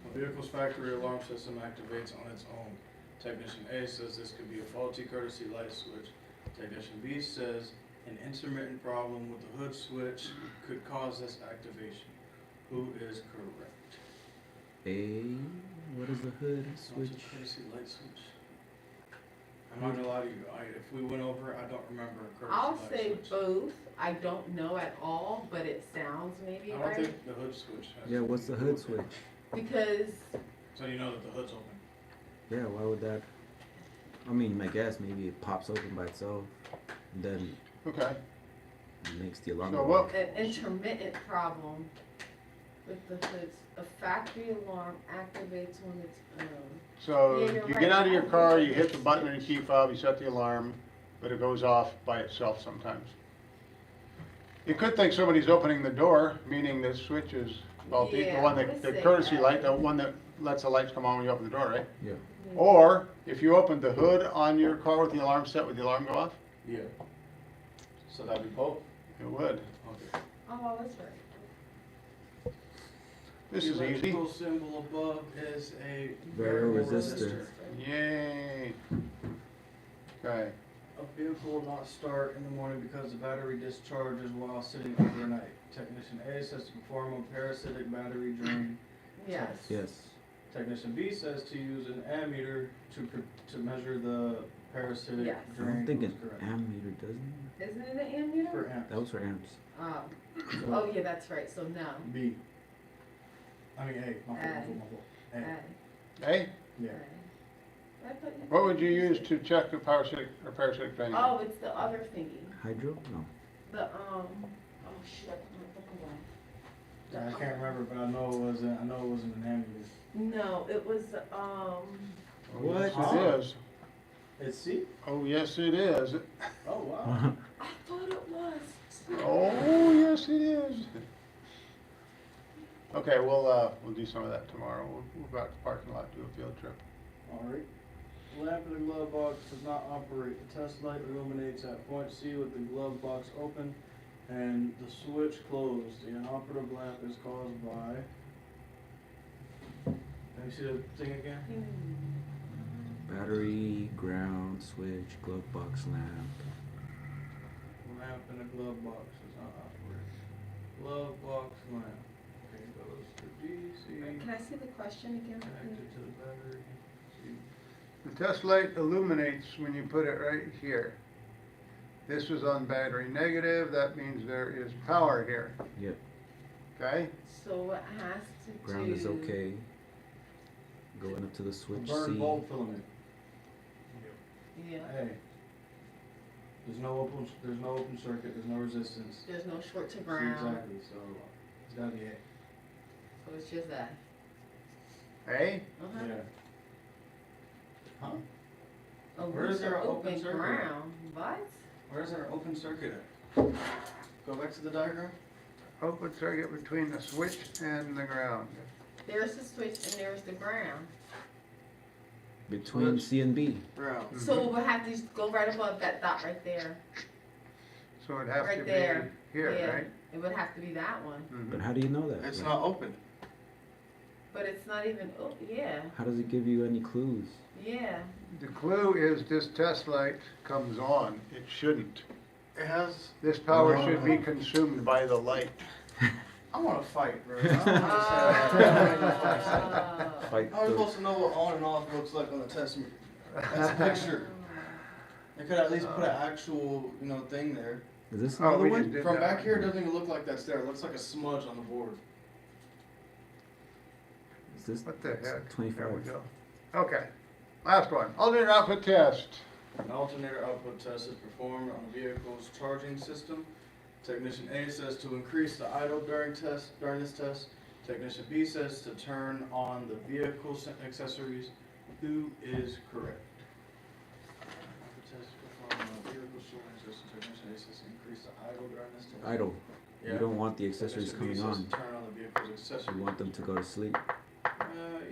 A vehicle's factory alarm system activates on its own. Technician A says this could be a faulty courtesy light switch. Technician B says an intermittent problem with the hood switch could cause this activation. Who is correct? What is the hood Faulty switch? courtesy light switch. I'm not gonna lie to you, if we went over it, I don't remember a courtesy I'll light say switch. both. I don't know at all, but it sounds maybe I don't right. think the hood switch has. Yeah, what's the hood switch? Because, So you know that the hood's open. Yeah, why would that? I mean, my guess maybe it pops open by itself, and then Okay, it makes the alarm. so go what, off. an intermittent problem with the hoods. A factory alarm activates on its own. so Yeah, you're you right. get out of your car, you hit the button on your key fob, you set the alarm, but it goes off by itself sometimes. You could think somebody's opening the door, meaning the switch is faulty, the Yeah, one I that, would the say courtesy that. light, the one that lets the lights come on when you open the door, right? Yeah. Or, if you opened the hood on your car with the alarm set, would the alarm go off? Yeah. So that'd be both? It would. Okay. Oh, well, that's right. This is The easy. electrical symbol above is a Variable variable resistor. Yay. Okay, A vehicle will not start in the morning because the battery discharges while sitting overnight. Technician A says to perform a parasitic battery drain. Yes. Yes. Technician B says to use an ammeter to measure the parasitic Yes. I drain. don't think Who's an correct? ammeter doesn't. Isn't it an ammeter? For amps. That was for amps. Oh, yeah, that's right, so no. B. I mean A. My fault, A. my fault. A. hey, Yeah. I put it- what would you use to check the parasitic drain? Oh, it's the other thingy, Hydro? No. the, oh shit, I'm looking away. Yeah, I can't remember, but I know it wasn't an ammeter. No, it was, Oh, What? yes, Huh? it is. It's C? Oh, yes, it is. Oh, wow. I thought it was. Oh, yes, it is. Okay, we'll do some of that tomorrow. We'll go out to the parking lot, do a field trip. Alright. Lamp in the glove box does not operate. The test light illuminates at point C with the glove box open and the switch closed. The inoperative lamp is caused by. Let me see the thing again. Battery, ground, switch, glove box lamp. Lamp in the glove box does not operate. Glove box lamp. Okay, goes to DC. Can I see the question again? Connected to the battery. See. The test light illuminates when you put it right here. This is on battery negative, that means there is power here, Yep. okay? So it has to do. Ground is okay. Going up to the switch Burn C. bulb filament. Yeah, Hey. There's no open circuit, there's no resistance. there's no short to See, ground, exactly, so it's gotta be A. so it's just that. Hey, Uh-huh. Yeah. Huh? A Where is loose or there an open open circuit? ground, what? Where's our open circuit at? Go back to the diagram. open circuit between the switch and the ground. There's the switch and there's the ground. Between C and B. Ground. So we'll have to just go right above that dot right there. So it'd have Right to be there. here, Yeah. right? It would have to be that one, But Mhm. how do you know that? It's Like, not open. but it's not even, oh, yeah, How does it give you any clues? yeah. The clue is this test light comes on, it shouldn't. It has. This power should be consumed by the light. I wanna fight, bro. Ah. Fight How am I the- supposed to know what on and off looks like on the test meter? That's a picture. They could at least put an actual, thing there. Is this Oh, another we one? just did From that back one. here, it doesn't even look like that's there. It looks like a smudge on the board. this? What the heck? There we 25. go. Okay, last one, alternator output test. An alternator output test is performed on the vehicle's charging system. Technician A says to increase the idle during this test. Technician B says to turn on the vehicle's accessories. Who is correct? Output test performed on the vehicle's charging system. Technician A says to increase the idle during this test. Idle. Yeah. You don't want the accessories Technician B coming says on. to turn on the vehicle's accessories. You want them to go to sleep.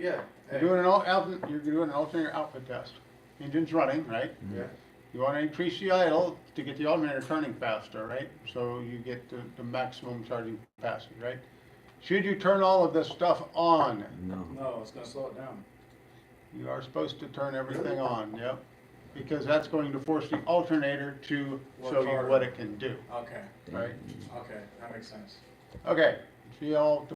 Yeah. You're Hey. doing you're doing an alternator output test. Engine's running, right? Yeah. You wanna increase the idle to get the alternator turning faster, right? So you get the maximum charging capacity, right? Should you turn all of this stuff on? No. No, it's gonna slow it down. You are supposed to turn everything on, yep. Because that's going to force the alternator to show Work you harder. what it can do, Okay. right? Okay, that makes sense. Okay, see y'all